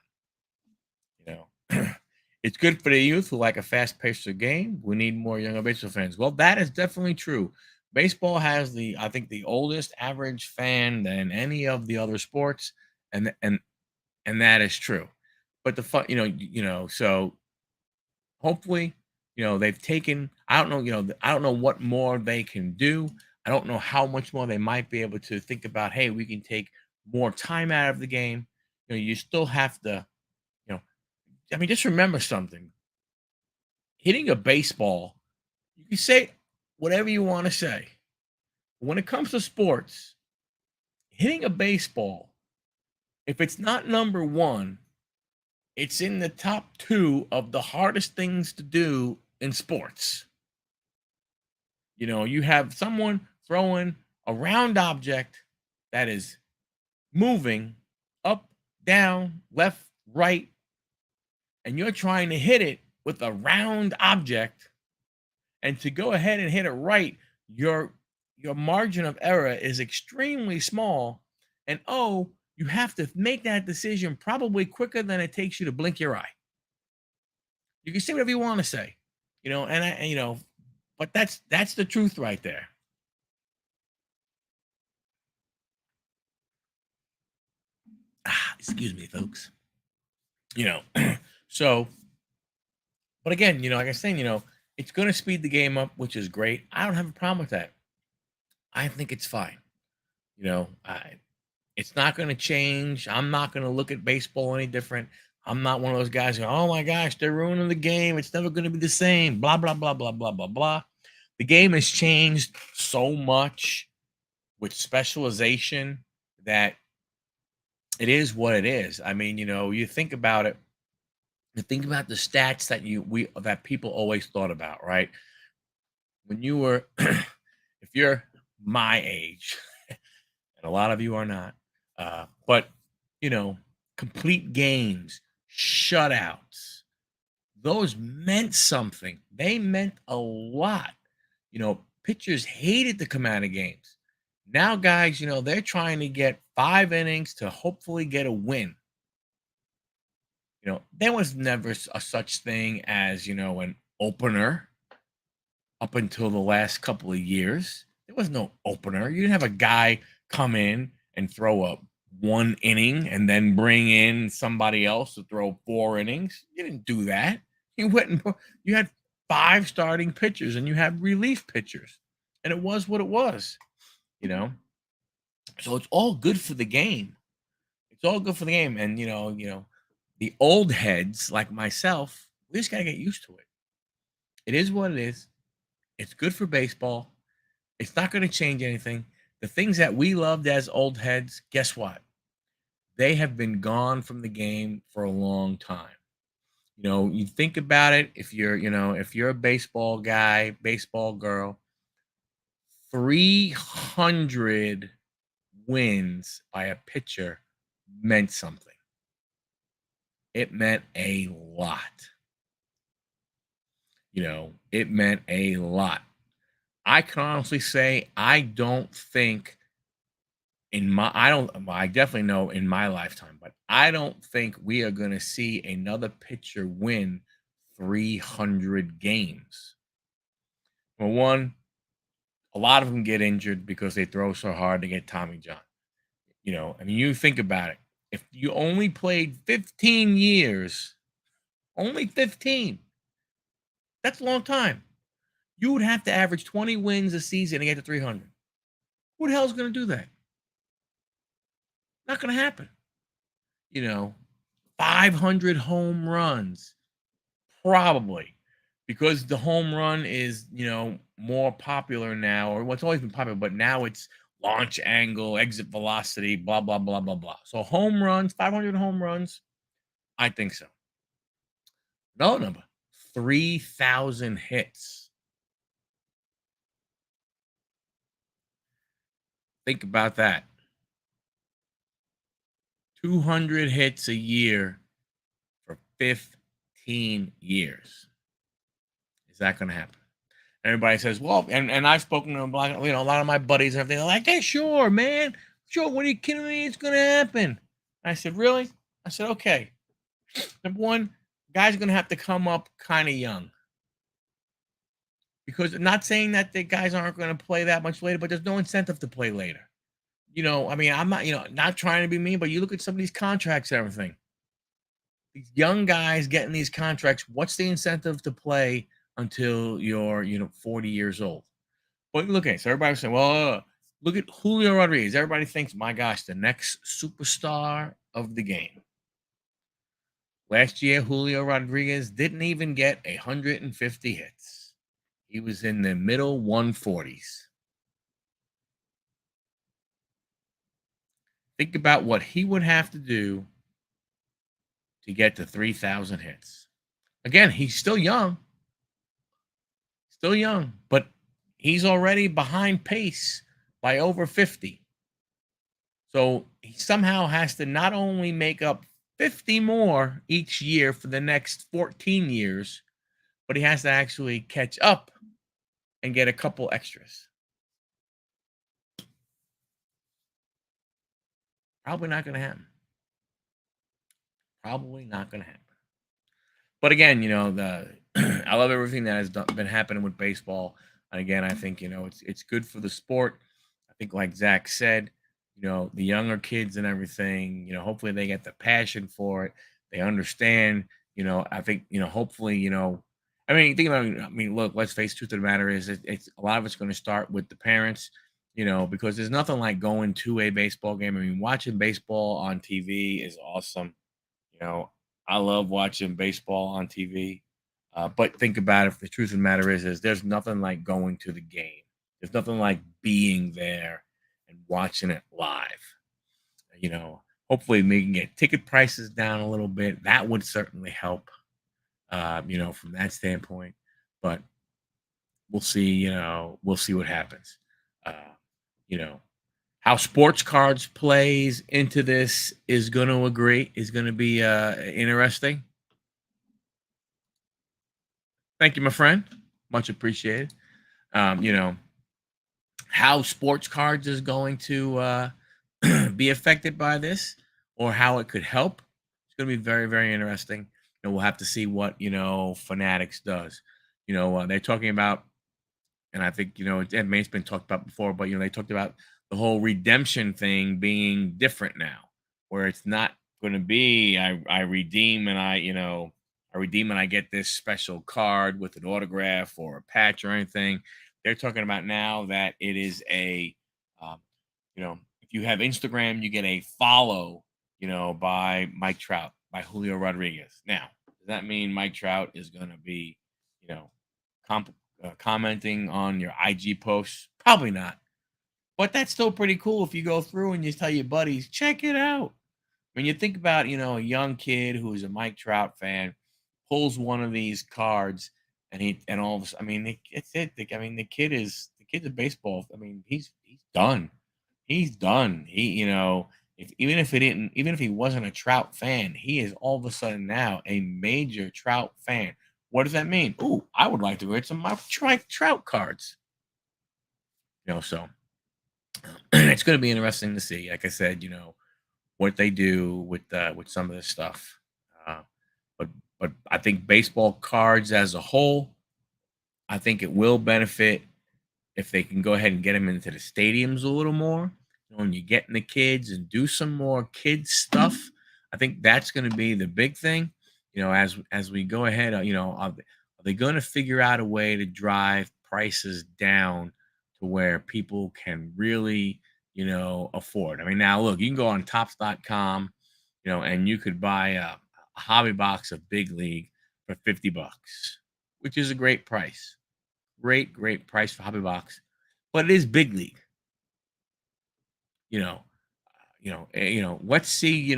You know, It's good for the youth who like a fast-paced game. We need more younger baseball fans. Well, that is definitely true. Baseball has I think, the oldest average fan than any of the other sports, and that is true. But the fun, so hopefully, they've taken. I don't know, I don't know what more they can do. I don't know how much more they might be able to think about. Hey, we can take more time out of the game. You still have to, you know, I mean, just remember something. Hitting a baseball, you can say whatever you want to say. When it comes to sports, hitting a baseball, if it's not number one, it's in the top two of the hardest things to do in sports. You have someone throwing a round object that is moving up, down, left, right, and you're trying to hit it with a round object. And to go ahead and hit it right, your margin of error is extremely small. And you have to make that decision probably quicker than it takes you to blink your eye. You can say whatever you want to say, but that's the truth right there. Excuse me, folks. You know, so, but again, like I was saying, it's going to speed the game up, which is great. I don't have a problem with that. I think it's fine. It's not going to change. I'm not going to look at baseball any different. I'm not one of those guys who, oh my gosh, they're ruining the game. It's never going to be the same. Blah, blah, blah, blah, blah, blah, blah. The game has changed so much with specialization that it is what it is. I mean, you think about it. You think about the stats that people always thought about, right? When you were, if you're my age, and a lot of you are not, but complete games, shutouts, those meant something. They meant a lot. Pitchers hated to come out of games. Now, guys, they're trying to get 5 innings to hopefully get a win. There was never a such thing as, an opener up until the last couple of years. There was no opener. You didn't have a guy come in and throw up 1 inning and then bring in somebody else to throw 4 innings. You didn't do that. You had 5 starting pitchers and you had relief pitchers, and it was what it was. So it's all good for the game. It's all good for the game, and the old heads like myself, we just gotta get used to it. It is what it is. It's good for baseball. It's not going to change anything. The things that we loved as old heads, guess what? They have been gone from the game for a long time. You think about it. If you're a baseball guy, baseball girl, 300 wins by a pitcher meant something. It meant a lot. It meant a lot. I can honestly say I definitely know in my lifetime, but I don't think we are going to see another pitcher win 300 games. Well, one, a lot of them get injured because they throw so hard to get Tommy John. I mean, you think about it. If you only played 15 years, only 15, that's a long time. You would have to average 20 wins a season to get to 300. Who the hell is going to do that? Not going to happen. 500 home runs, probably, because the home run is, more popular now, or what's always been popular, but now it's launch angle, exit velocity, blah, blah, blah, blah, blah. So home runs, 500 home runs, I think so. Another number, 3,000 hits. Think about that. 200 hits a year for 15 years. Is that going to happen? Everybody says, well, and I've spoken to a lot of my buddies and everything. They're like, hey, sure, man. Sure. What are you kidding me? It's going to happen. I said, really? I said, okay. Number one, guys are going to have to come up kind of young because not saying that the guys aren't going to play that much later, but there's no incentive to play later. I mean, I'm not, not trying to be mean, but you look at some of these contracts and everything. These young guys getting these contracts, what's the incentive to play until you're, 40 years old? But look at it. So everybody's saying, well, look at Julio Rodriguez. Everybody thinks, my gosh, the next superstar of the game. Last year, Julio Rodriguez didn't even get 150 hits. He was in the middle 140s. Think about what he would have to do to get to 3,000 hits. Again, he's still young, but he's already behind pace by over 50. So he somehow has to not only make up 50 more each year for the next 14 years, but he has to actually catch up and get a couple extras. Probably not going to happen. Probably not going to happen. But again, the I love everything that has been happening with baseball. And again, I think it's good for the sport. I think, like Zach said, the younger kids and everything. Hopefully they get the passion for it. They understand. I think hopefully I mean, think about it. I mean, look. Let's face truth of the matter is it's a lot of it's going to start with the parents. Because there's nothing like going to a baseball game. I mean, watching baseball on TV is awesome. You know, I love watching baseball on TV. But think about it. The truth of the matter is there's nothing like going to the game. There's nothing like being there and watching it live. Hopefully we can get ticket prices down a little bit. That would certainly help, from that standpoint. But we'll see, we'll see what happens. Uh, you know, how sports cards plays into this is going to be interesting. Thank you, my friend. Much appreciated. Um, you know, how sports cards is going to be affected by this or how it could help. It's going to be very, very interesting. We'll have to see what, Fanatics does. They're talking about, and I think, it may have been talked about before, but, they talked about the whole redemption thing being different now, where it's not going to be, I redeem and I redeem and I get this special card with an autograph or a patch or anything. They're talking about now that it is um, if you have Instagram, you get a follow, by Mike Trout, by Julio Rodriguez. Now, does that mean Mike Trout is going to be, you know, commenting on your IG posts? Probably not. But that's still pretty cool if you go through and you tell your buddies, check it out. When you think about, a young kid who's a Mike Trout fan, pulls one of these cards and all of a sudden, I mean, it's it. I mean, the kid's a baseball. I mean, he's done. He's done. Even if he wasn't a Trout fan, he is all of a sudden now a major Trout fan. What does that mean? Ooh, I would like to get some of my Trout cards. So it's going to be interesting to see. Like I said, what they do with some of this stuff. Uh, but I think baseball cards as a whole, I think it will benefit if they can go ahead and get them into the stadiums a little more. When you get in the kids and do some more kids stuff, I think that's going to be the big thing. As we go ahead, are they going to figure out a way to drive prices down to where people can really, afford? I mean, now look, you can go on Tops.com, and you could buy a hobby box of Big League for $50, which is a great price. Great price for hobby box, but it is Big League. Let's see,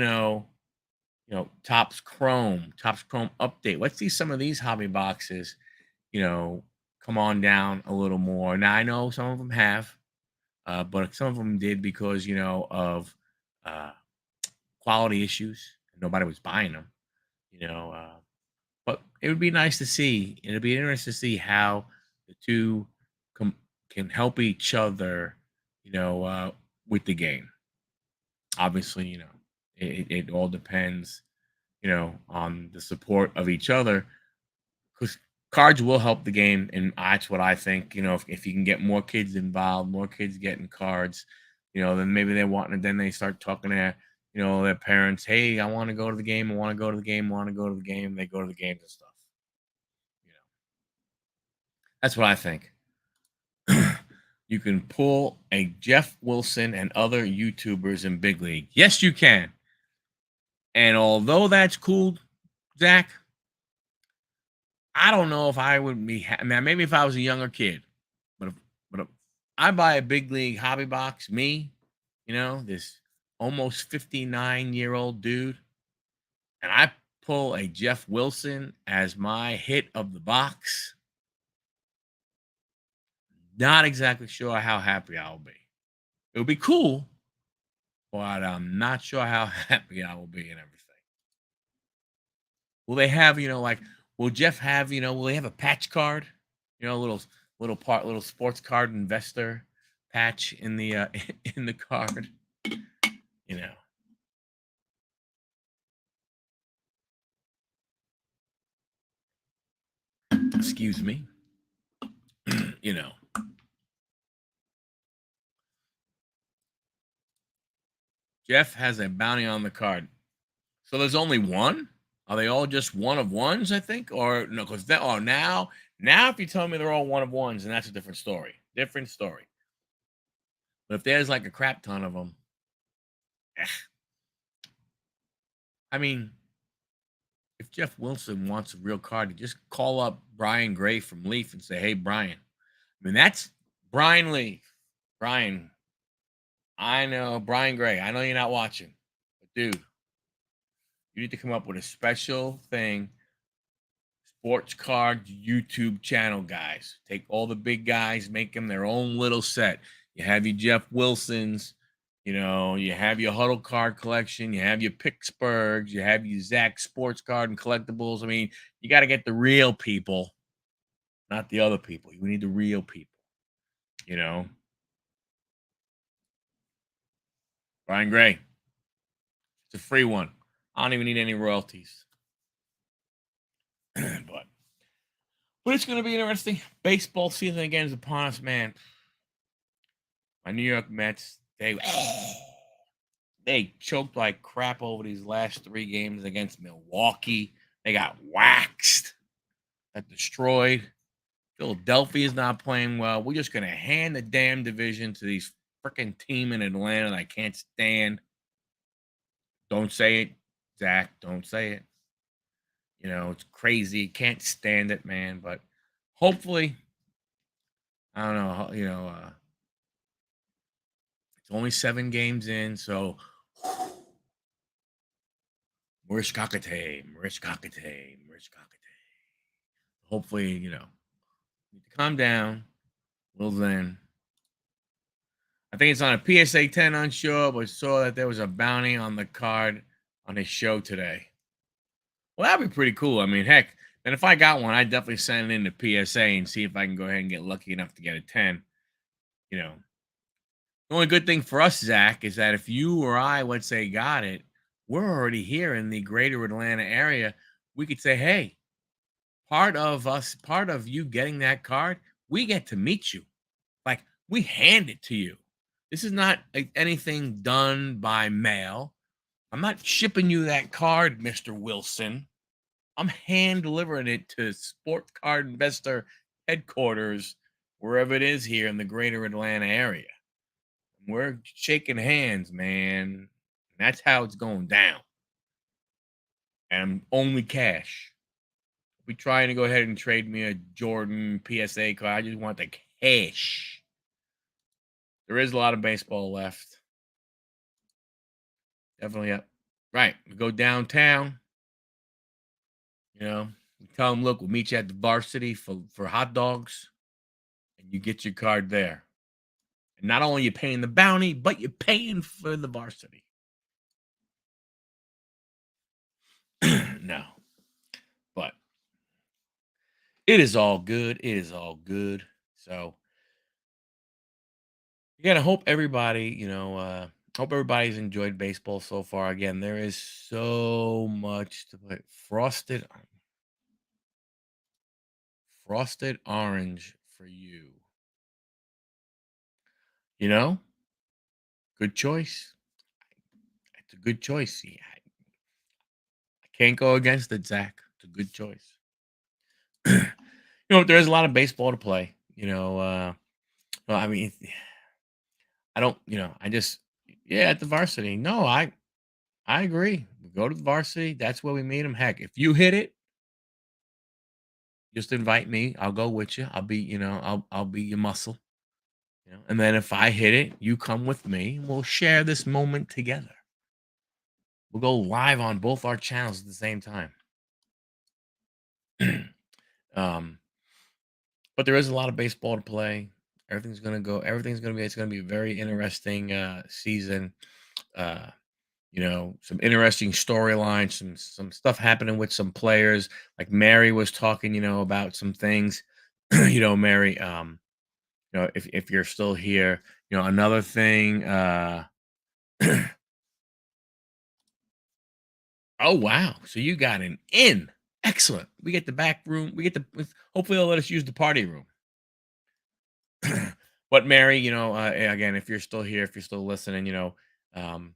Topps Chrome update. Let's see some of these hobby boxes, you know, come on down a little more. Now I know some of them have, but some of them did because of uh, quality issues. Nobody was buying them, you know. But it would be nice to see. It'd be interesting to see how the two com- can help each other, with the game. Obviously, it all depends. on the support of each other, because cards will help the game, and that's what I think. If you can get more kids involved, more kids getting cards, then maybe they want, and then they start talking to their parents. Hey, I want to go to the game. I want to go to the game. I want to go to the game. They go to the games and stuff. You know, that's what I think. You can pull a Jeff Wilson and other YouTubers in big league. Yes, you can. And although that's cool, Zach, I don't know if I would be. Man, maybe if I was a younger kid, but if I buy a big league hobby box, this almost 59-year-old dude, and I pull a Jeff Wilson as my hit of the box, not exactly sure how happy I'll be. It would be cool, but I'm not sure how happy I will be and everything. Will they have, will Jeff have, will they have a patch card? Little sports card investor patch in the in the card, you know. Excuse me. you know. Jeff has a bounty on the card. So there's only one? Are they all just one of ones, I think? Or no, because now if you tell me they're all one of ones, then that's a different story. Different story. But if there's like a crap ton of them, I mean, if Jeff Wilson wants a real card, just call up Brian Gray from Leaf and say, "Hey, Brian." I mean, that's Brian Leaf. Brian, I know Brian Gray. I know you're not watching, but dude, you need to come up with a special thing. Sports card YouTube channel, guys. Take all the big guys, make them their own little set. You have your Jeff Wilsons, you have your Huddle card collection, you have your Picksburghs, you have your Zach sports card and collectibles. I mean, you got to get the real people, not the other people. You need the real people, you know. Brian Gray, it's a free one. I don't even need any royalties. but it's going to be interesting. Baseball season again is upon us, man. My New York Mets, they choked like crap over these last 3 games against Milwaukee. They got waxed, got destroyed. Philadelphia is not playing well. We're just going to hand the damn division to these freaking team in Atlanta that I can't stand. Don't say it, Zach. Don't say it. It's crazy. Can't stand it, man. But hopefully, I don't know. It's only 7 games in, so Marish Kakate. Hopefully, need to calm down. Well, then, I think it's on a PSA 10 unsure, but saw that there was a bounty on the card on his show today. Well, that'd be pretty cool. I mean, heck, and if I got one, I'd definitely send it in to PSA and see if I can go ahead and get lucky enough to get a 10. The only good thing for us, Zach, is that if you or I, let's say, got it, we're already here in the greater Atlanta area. We could say, hey, part of you getting that card, we get to meet you. Like, we hand it to you. This is not anything done by mail. I'm not shipping you that card, Mr. Wilson. I'm hand delivering it to Sports Card Investor headquarters, wherever it is here in the greater Atlanta area. We're shaking hands, man. That's how it's going down. And only cash. Be trying to go ahead and trade me a Jordan PSA card. I just want the cash. There is a lot of baseball left. Definitely up. Right. We go downtown. We tell them, look, we'll meet you at the varsity for hot dogs. And you get your card there. And not only are you paying the bounty, but you're paying for the varsity. No. But it is all good. It is all good. So you gotta hope everybody, Hope everybody's enjoyed baseball so far. Again, there is so much to play. Frosted orange for you. You know, good choice. It's a good choice. Yeah, I can't go against it, Zach. It's a good choice. There's a lot of baseball to play. Well, I mean, I don't. I just yeah at the varsity. No, I agree. We go to the varsity. That's where we meet them. Heck, if you hit it, just invite me. I'll go with you. I'll be your muscle. And then if I hit it, you come with me. And we'll share this moment together. We'll go live on both our channels at the same time. um, but there is a lot of baseball to play. Everything's gonna go. Everything's gonna be. It's gonna be a very interesting season. Uh, some interesting storylines, some stuff happening with some players. Like Mary was talking, about some things. Mary. If you're still here, another thing. Oh wow! So you got an in. Excellent. We get the back room. We get the. Hopefully, they'll let us use the party room. But Mary, again, if you're still here, if you're still listening, um,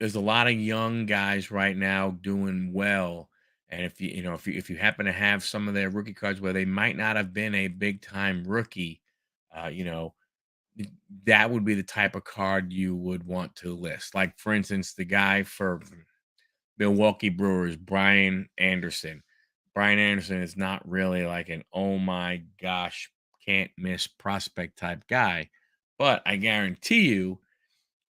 there's a lot of young guys right now doing well. And if you happen to have some of their rookie cards where they might not have been a big time rookie, uh, you know, that would be the type of card you would want to list. Like for instance, the guy for Milwaukee Brewers, Brian Anderson. Brian Anderson is not really like an oh my gosh, can't miss prospect type guy. But I guarantee you,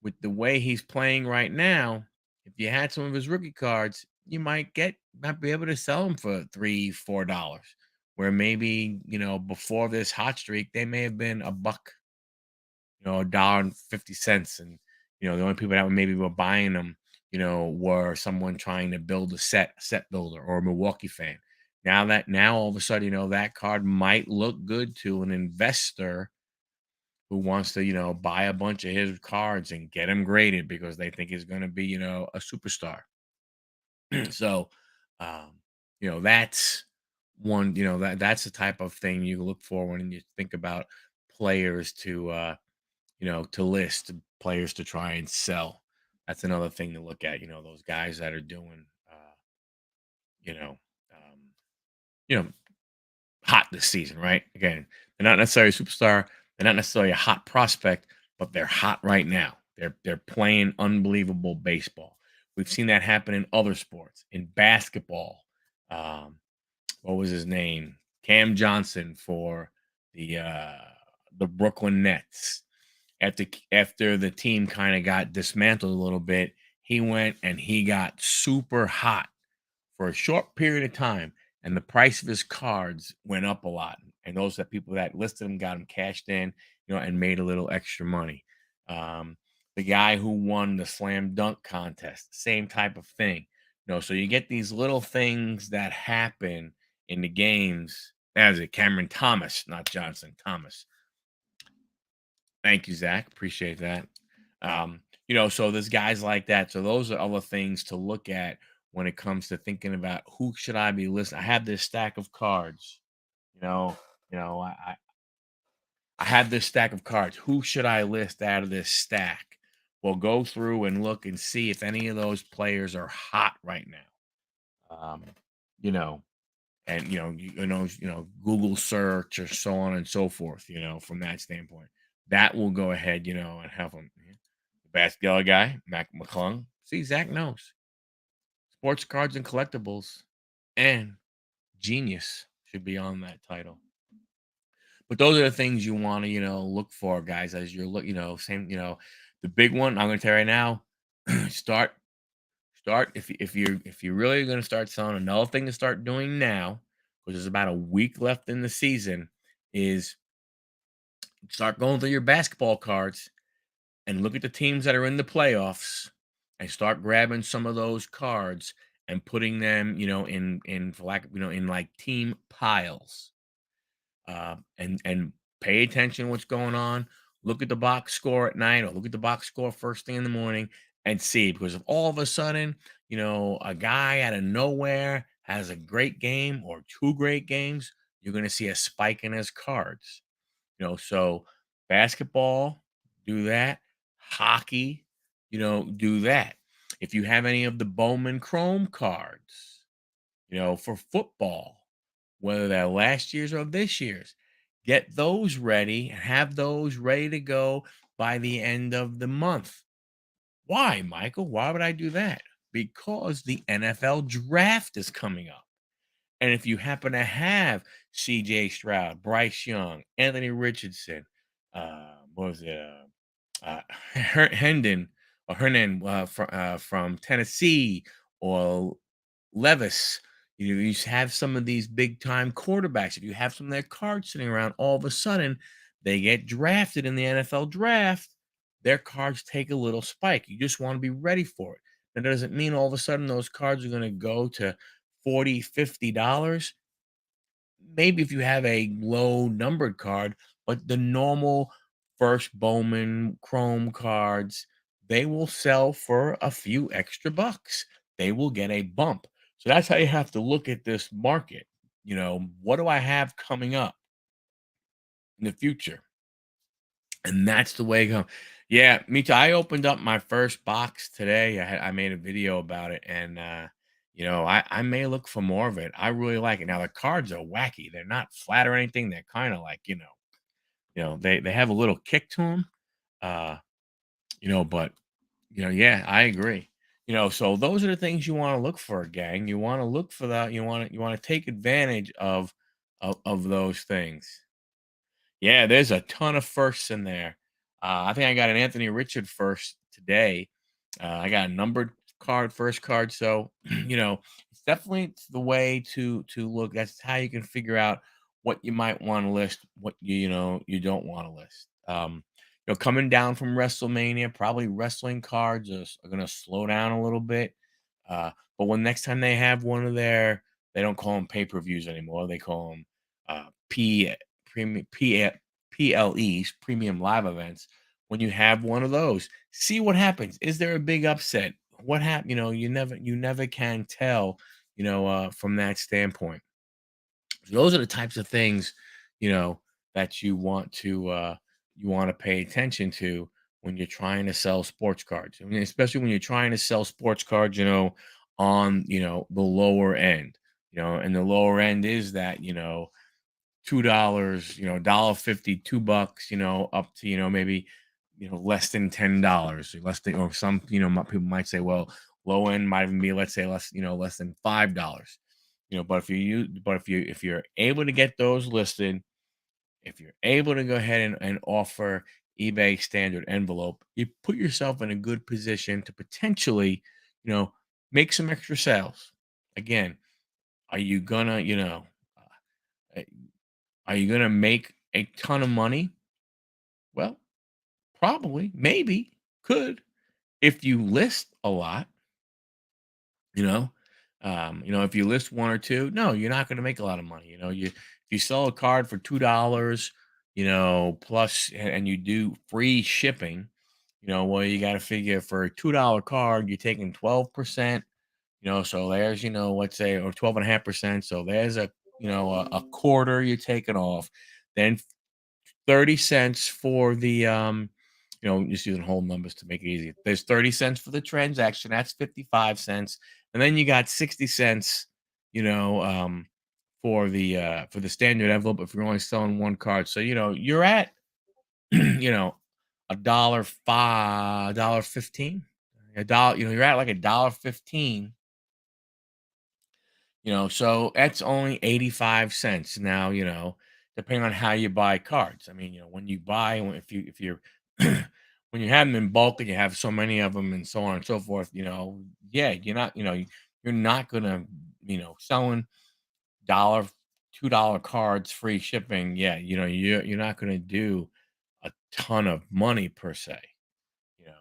with the way he's playing right now, if you had some of his rookie cards, you might be able to sell them for $3, $4. Where maybe, before this hot streak, they may have been a buck, $1.50. And, the only people that maybe were buying them, were someone trying to build a set builder or a Milwaukee fan. Now all of a sudden, that card might look good to an investor who wants to, buy a bunch of his cards and get him graded because they think he's going to be, a superstar. So, um, that's one, that's the type of thing you look for when you think about players to list, players to try and sell. That's another thing to look at, those guys that are doing, you know, um, you know, hot this season, right? Again, they're not necessarily a superstar, they're not necessarily a hot prospect, but they're hot right now. They're playing unbelievable baseball. We've seen that happen in other sports, in basketball. Um, what was his name? Cam Johnson for the uh, the Brooklyn Nets. After the team kind of got dismantled a little bit, he went and he got super hot for a short period of time, and the price of his cards went up a lot. And those that people that listed him got him cashed in, and made a little extra money. Um, the guy who won the slam dunk contest, same type of thing. So you get these little things that happen in the games. As it Cameron Thomas, not Johnson Thomas. Thank you, Zach. Appreciate that. So there's guys like that. So those are other things to look at when it comes to thinking about who should I be listening. I have this stack of cards. You know, I have this stack of cards. Who should I list out of this stack? Well, go through and look and see if any of those players are hot right now. You know, and Google search or so on and so forth. From that standpoint, that will go ahead, and have them. The basketball guy, Mac McClung. See, Zach knows sports cards and collectibles, and genius should be on that title. But those are the things you want to, look for, guys, as you're look, same, the big one. I'm going to tell you right now, start if you're really going to start selling. Another thing to start doing now, because there's about a week left in the season, is start going through your basketball cards and look at the teams that are in the playoffs and start grabbing some of those cards and putting them, in for lack, in like team piles. And pay attention to what's going on. look at the box score at night or look at the box score first thing in the morning and see. Because if all of a sudden, a guy out of nowhere has a great game or two great games, you're going to see a spike in his cards. So basketball, do that. Hockey, do that. If you have any of the Bowman Chrome cards, for football, whether they're last year's or this year's, get those ready and have those ready to go by the end of the month. Why, Michael? Why would I do that? Because the NFL draft is coming up. And if you happen to have CJ Stroud, Bryce Young, Anthony Richardson, what was it? Hendon or Hernan from Tennessee, or Levis. You have some of these big time quarterbacks. If you have some of their cards sitting around, all of a sudden they get drafted in the NFL draft. Their cards take a little spike. You just want to be ready for it. That doesn't mean all of a sudden those cards are going to go to $40, $50. Maybe if you have a low numbered card, but the normal first Bowman Chrome cards, they will sell for a few extra bucks. They will get a bump. So that's how you have to look at this market. What do I have coming up in the future? And that's the way it goes. Yeah, me too. I opened up my first box today. I made a video about it, and I may look for more of it. I really like it. Now the cards are wacky. They're not flat or anything. They're kind of like they have a little kick to them. Uh, but yeah, I agree. So those are the things you want to look for, gang. You want to look for that. You want to take advantage of those things. Yeah, there's a ton of firsts in there. I think I got an Anthony Richard first today. I got a numbered card, first card. So, it's definitely the way to look. That's how you can figure out what you might want to list, what you don't want to list. Coming down from WrestleMania, probably wrestling cards are going to slow down a little bit. Uh, but when next time they have one of they don't call them pay-per-views anymore. They call them premium PLEs, premium live events. When you have one of those, see what happens. Is there a big upset? What happened? You never can tell. From that standpoint. So those are the types of things, you know, that you want to pay attention to when you're trying to sell sports cards. I mean, especially when you're trying to sell sports cards, on the lower end. And the lower end is that $2, $1.50, $2, up to maybe less than $10, less than, or some people might say, well, low end might even be, let's say, less than $5. But if you're able to get those listed, if you're able to go ahead and offer eBay standard envelope, you put yourself in a good position to potentially, make some extra sales. Again, are you gonna, uh, are you gonna make a ton of money? Well, probably, maybe, could, if you list a lot. You know, if you list one or two, no, you're not going to make a lot of money. If you sell a card for $2, plus, and you do free shipping, well, you got to figure for a $2 card, you're taking 12%. So there's, let's say, or 12.5%. So there's a quarter you're taking off. Then 30 cents for the just using whole numbers to make it easy. There's 30 cents for the transaction, that's 55 cents. And then you got 60 cents, you know, um, for the standard envelope if you're only selling one card. So, you're at a dollar five, dollar 15, a dollar, you're at like a dollar 15. So that's only 85 cents. Now, depending on how you buy cards. I mean, when you buy, if you're when you have them in bulk and you have so many of them and so on and so forth, yeah, you're not gonna, selling dollar, $2 cards, free shipping. Yeah, you're not gonna do a ton of money per se you know.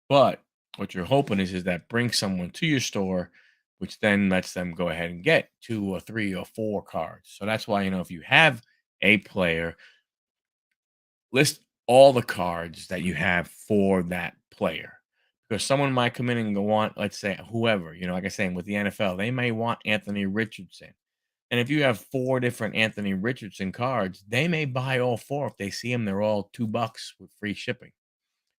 But what you're hoping is that brings someone to your store, which then lets them go ahead and get 2 or 3 or 4 cards. So that's why if you have a player, list all the cards that you have for that player. Because someone might come in and go want, let's say, whoever, like I say, with the NFL, they may want Anthony Richardson. And if you have four different Anthony Richardson cards, they may buy all four. If they see them, they're all $2 with free shipping.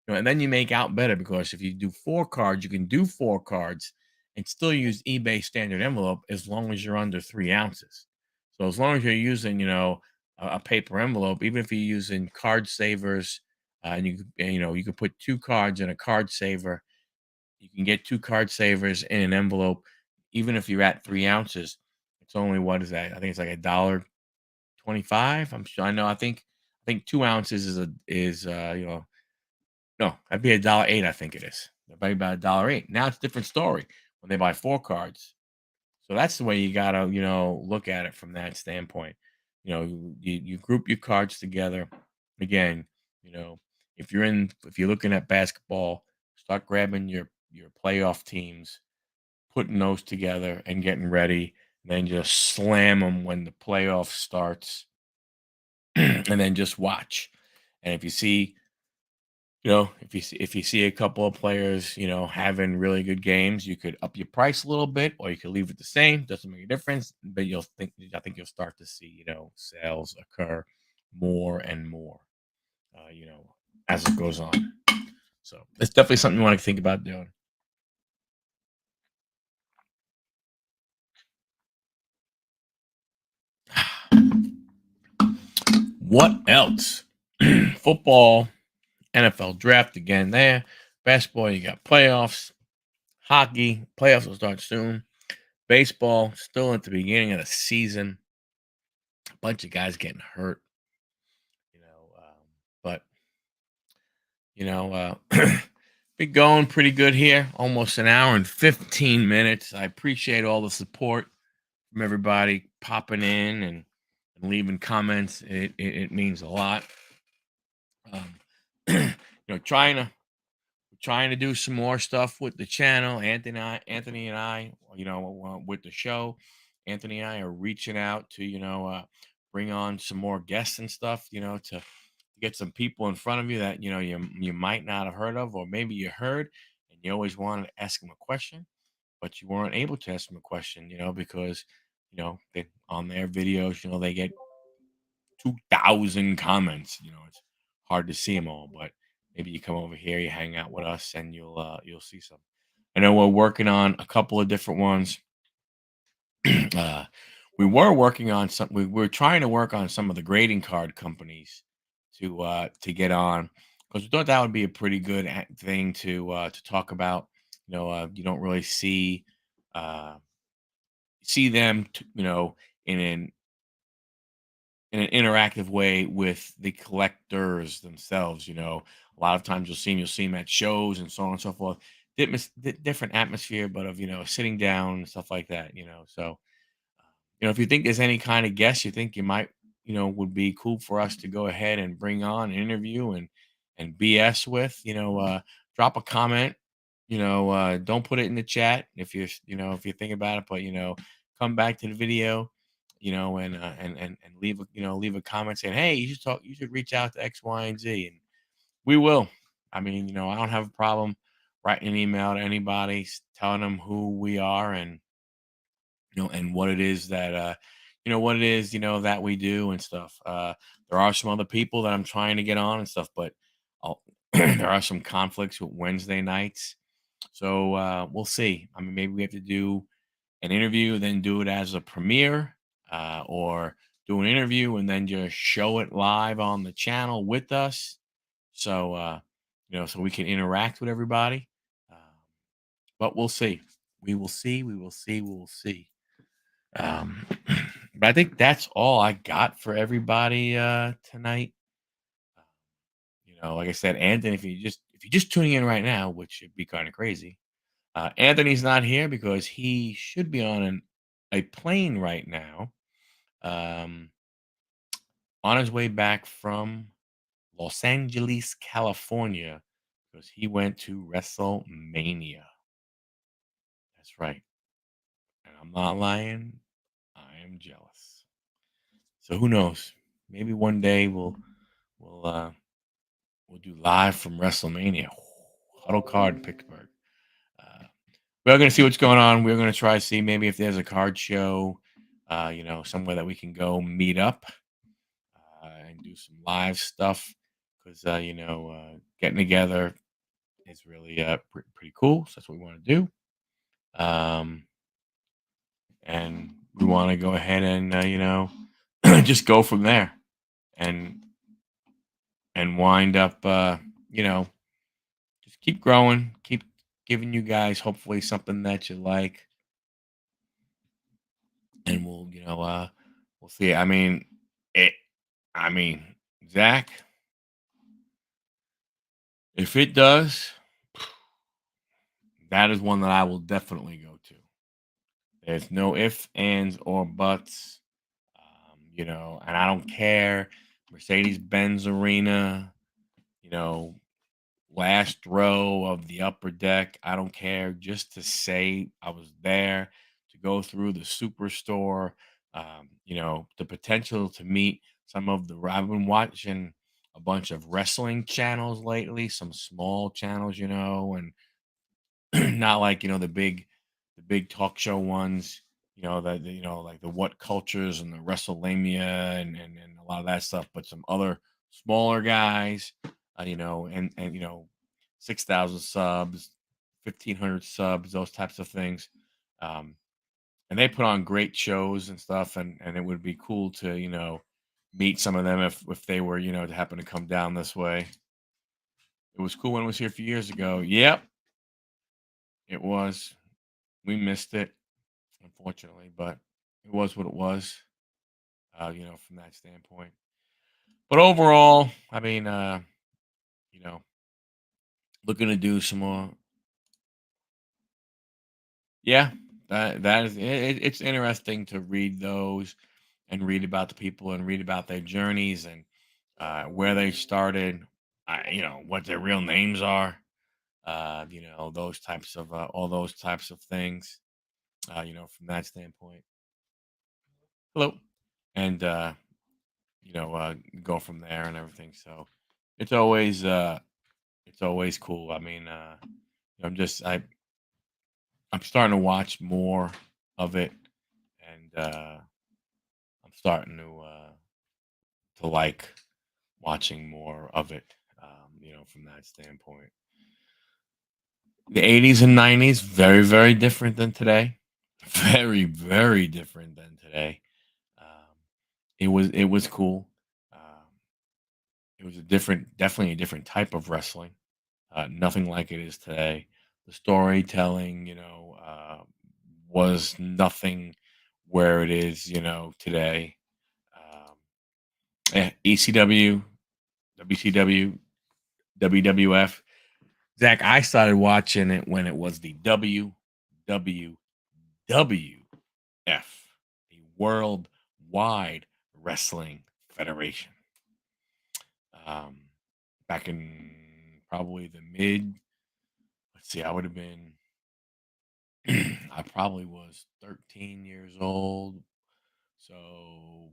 And then you make out better because if you do four cards, you can do four cards and still use eBay standard envelope as long as you're under 3 ounces. So as long as you're using, a paper envelope, even if you're using card savers, you can put two cards in a card saver. You can get two card savers in an envelope, even if you're at 3 ounces. It's only what is that? I think it's like $1.25. I'm sure. I know. I think 2 ounces is no, that'd be $1.08, I think it is. They'll buy about $1.08. Now it's a different story when they buy four cards. So that's the way you gotta, look at it from that standpoint. You group your cards together. Again, you know, if you're looking at basketball, start grabbing your playoff teams, putting those together and getting ready, and then just slam them when the playoff starts, and then just watch. And if you see if you see a couple of players, having really good games, you could up your price a little bit, or you could leave it the same. Doesn't make a difference. But I think you'll start to see, sales occur more and more, as it goes on. So it's definitely something you want to think about doing. What else? Football, NFL draft again there. Basketball, you got playoffs. Hockey, playoffs will start soon. Baseball, still at the beginning of the season. A bunch of guys getting hurt, but been going pretty good here. Almost an hour and 15 minutes. I appreciate all the support from everybody popping in and leaving comments. It means a lot. Um, trying to do some more stuff with the channel. Anthony and I, with the show. Anthony and I are reaching out to bring on some more guests and stuff. To get some people in front of you that you might not have heard of, or maybe you heard and you always wanted to ask them a question, but you weren't able to ask them a question. Because they, on their videos, they get 2,000 comments. It's hard to see them all, but maybe you come over here, you hang out with us, and you'll see some. I know we're working on a couple of different ones. uh, we were working on some. We were trying to work on some of the grading card companies to get on, because we thought that would be a pretty good thing to talk about. You don't really uh, see them, in an interactive way with the collectors themselves. A lot of times you'll see them at shows and so on and so forth. Different atmosphere, but of sitting down and stuff like that. So if you think there's any kind of guest you think you might, would be cool for us to go ahead and bring on an interview and BS with, drop a comment. Don't put it in the chat if you think about it, but come back to the video, and leave a comment saying, hey, you should reach out to X, Y, and Z, and we will. I mean, I don't have a problem writing an email to anybody, telling them who we are, and what it is that we do and stuff. There are some other people that I'm trying to get on and stuff, but there are some conflicts with Wednesday nights. So we'll see. I mean, maybe we have to do an interview, then do it as a premiere, or do an interview and then just show it live on the channel with us. So so we can interact with everybody. But we'll see. We will see. We will see. We will see. Um, but I think that's all I got for everybody tonight. Uh, like I said, Anthony, if you're just tuning in right now, which would be kind of crazy, Anthony's not here because he should be on a plane right now, um, on his way back from Los Angeles, California, because he went to WrestleMania. That's right, and I'm not lying. I am jealous. So who knows? Maybe one day we'll We'll do live from WrestleMania. Huddle card in Picksburgh. We're going to see what's going on. We're going to try to see maybe if there's a card show, somewhere that we can go meet up and do some live stuff because, getting together is really pretty cool. So that's what we want to do. And we want to go ahead and, just go from there and wind up, just keep growing, keep giving you guys hopefully something that you like. And we'll see. It, I mean, Zach, if it does, that is one that I will definitely go to. There's no ifs, ands, or buts. And I don't care. Mercedes Benz Arena, you know, last row of the upper deck. I don't care. Just to say I was there, to go through the superstore, the potential to meet some of the. I've been watching a bunch of wrestling channels lately, some small channels, and not like the big talk show ones, like the What Cultures and the WrestleMania and a lot of that stuff, but some other smaller guys, and 6,000 subs, 1,500 subs, those types of things. Um, and they put on great shows and stuff, and it would be cool to meet some of them if they were to happen to come down this way. It was cool when it was here a few years ago. Yep, it was. We missed it, unfortunately, but it was what it was, from that standpoint. But overall, you know, looking to do some more. Yeah, that is it's interesting to read those and read about the people and read about their journeys and where they started, what their real names are, those types of all those types of things, from that standpoint. Hello, and go from there and everything. So it's always cool. I'm starting to watch more of it, and I'm starting to like watching more of it. From that standpoint, the '80s and '90s very very different than today. Very very different than today. Um, it was cool. Um, it was definitely a different type of wrestling. Nothing like it is today. The storytelling, was nothing where it is, today. ECW, WCW, WWF. Zach, I started watching it when it was the WWWF, the Worldwide Wrestling Federation. Um, Back in probably the mid, let's see, I would have been I probably was 13 years old. So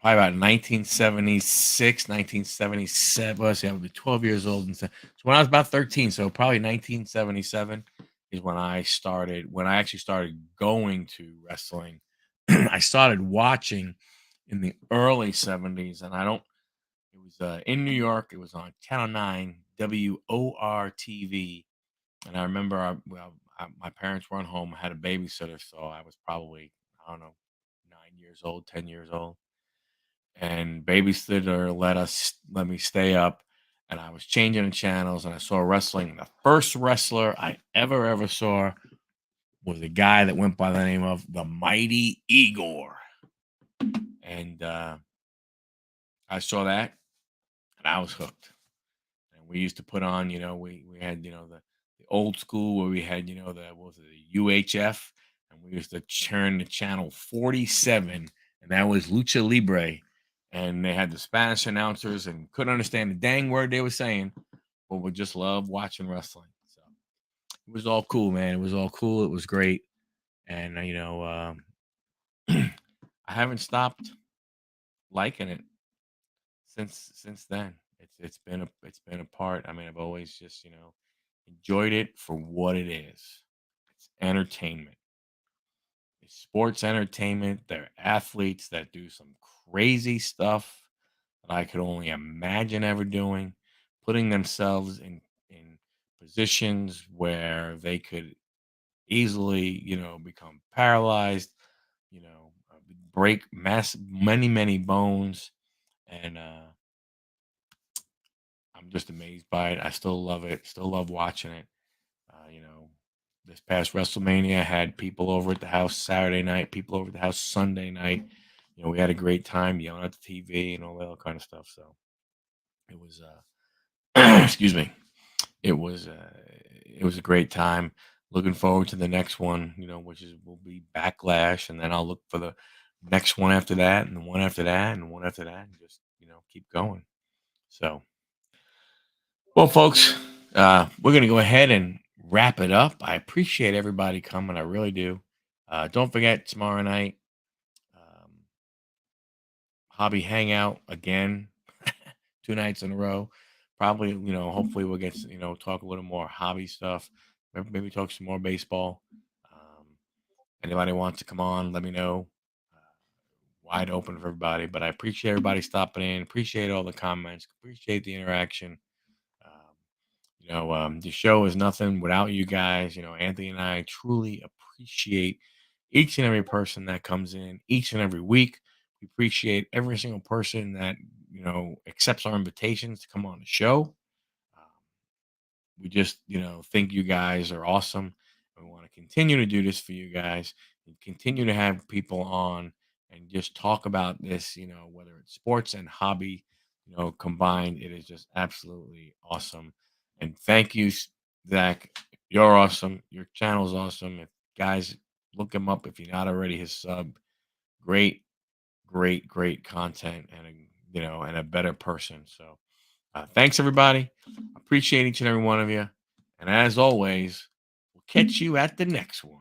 probably about 1976, 1977. Let's see, I would be 12 years old. So when I was about 13, so probably 1977 is when I actually started going to wrestling. I started watching in the early 70s, and it was in New York. It was on Channel 9, WORTV. And I remember my parents weren't home. I had a babysitter, so I was probably, I don't know, 9 years old, 10 years old. And babysitter let me stay up. And I was changing the channels and I saw wrestling. And the first wrestler I ever saw was a guy that went by the name of the Mighty Igor. And I saw that and I was hooked. And we used to put on, we had, the old school where we had, the UHF, and we used to turn to channel 47, and that was Lucha Libre. And they had the Spanish announcers and couldn't understand the dang word they were saying, but we just loved watching wrestling. So it was all cool, man. It was all cool. It was great. And, I haven't stopped liking it since then. It's been a part. I mean, I've always just enjoyed it for what it is. It's entertainment. It's sports entertainment. They're athletes that do some crazy stuff that I could only imagine ever doing, putting themselves in positions where they could easily, become paralyzed, break many bones, and I'm just amazed by it. I still love it. Still love watching it. This past WrestleMania had people over at the house Saturday night, people over at the house Sunday night. We had a great time yelling at the TV and all that other kind of stuff. So it was, excuse me, it was a great time. Looking forward to the next one, which will be Backlash, and then I'll look for the next one after that, and the one after that, and the one after that, and just keep going. So, well, folks, we're gonna go ahead and wrap it up. I appreciate everybody coming. I really do. Don't forget tomorrow night, um, hobby hangout again, 2 nights in a row. Probably, hopefully we'll get talk a little more hobby stuff. Maybe talk some more baseball. Um, Anybody wants to come on, let me know. Uh, Wide open for everybody. But I appreciate everybody stopping in. Appreciate all the comments. Appreciate the interaction. The show is nothing without you guys. Anthony and I truly appreciate each and every person that comes in each and every week. We appreciate every single person that accepts our invitations to come on the show. Um, we just think you guys are awesome. We want to continue to do this for you guys and continue to have people on and just talk about this, whether it's sports and hobby, combined. It is just absolutely awesome. And thank you, Zach. You're awesome. Your channel's awesome. If guys, look him up if you're not already his sub. Great, great content, and a better person. So thanks, everybody. Appreciate each and every one of you. And as always, we'll catch you at the next one.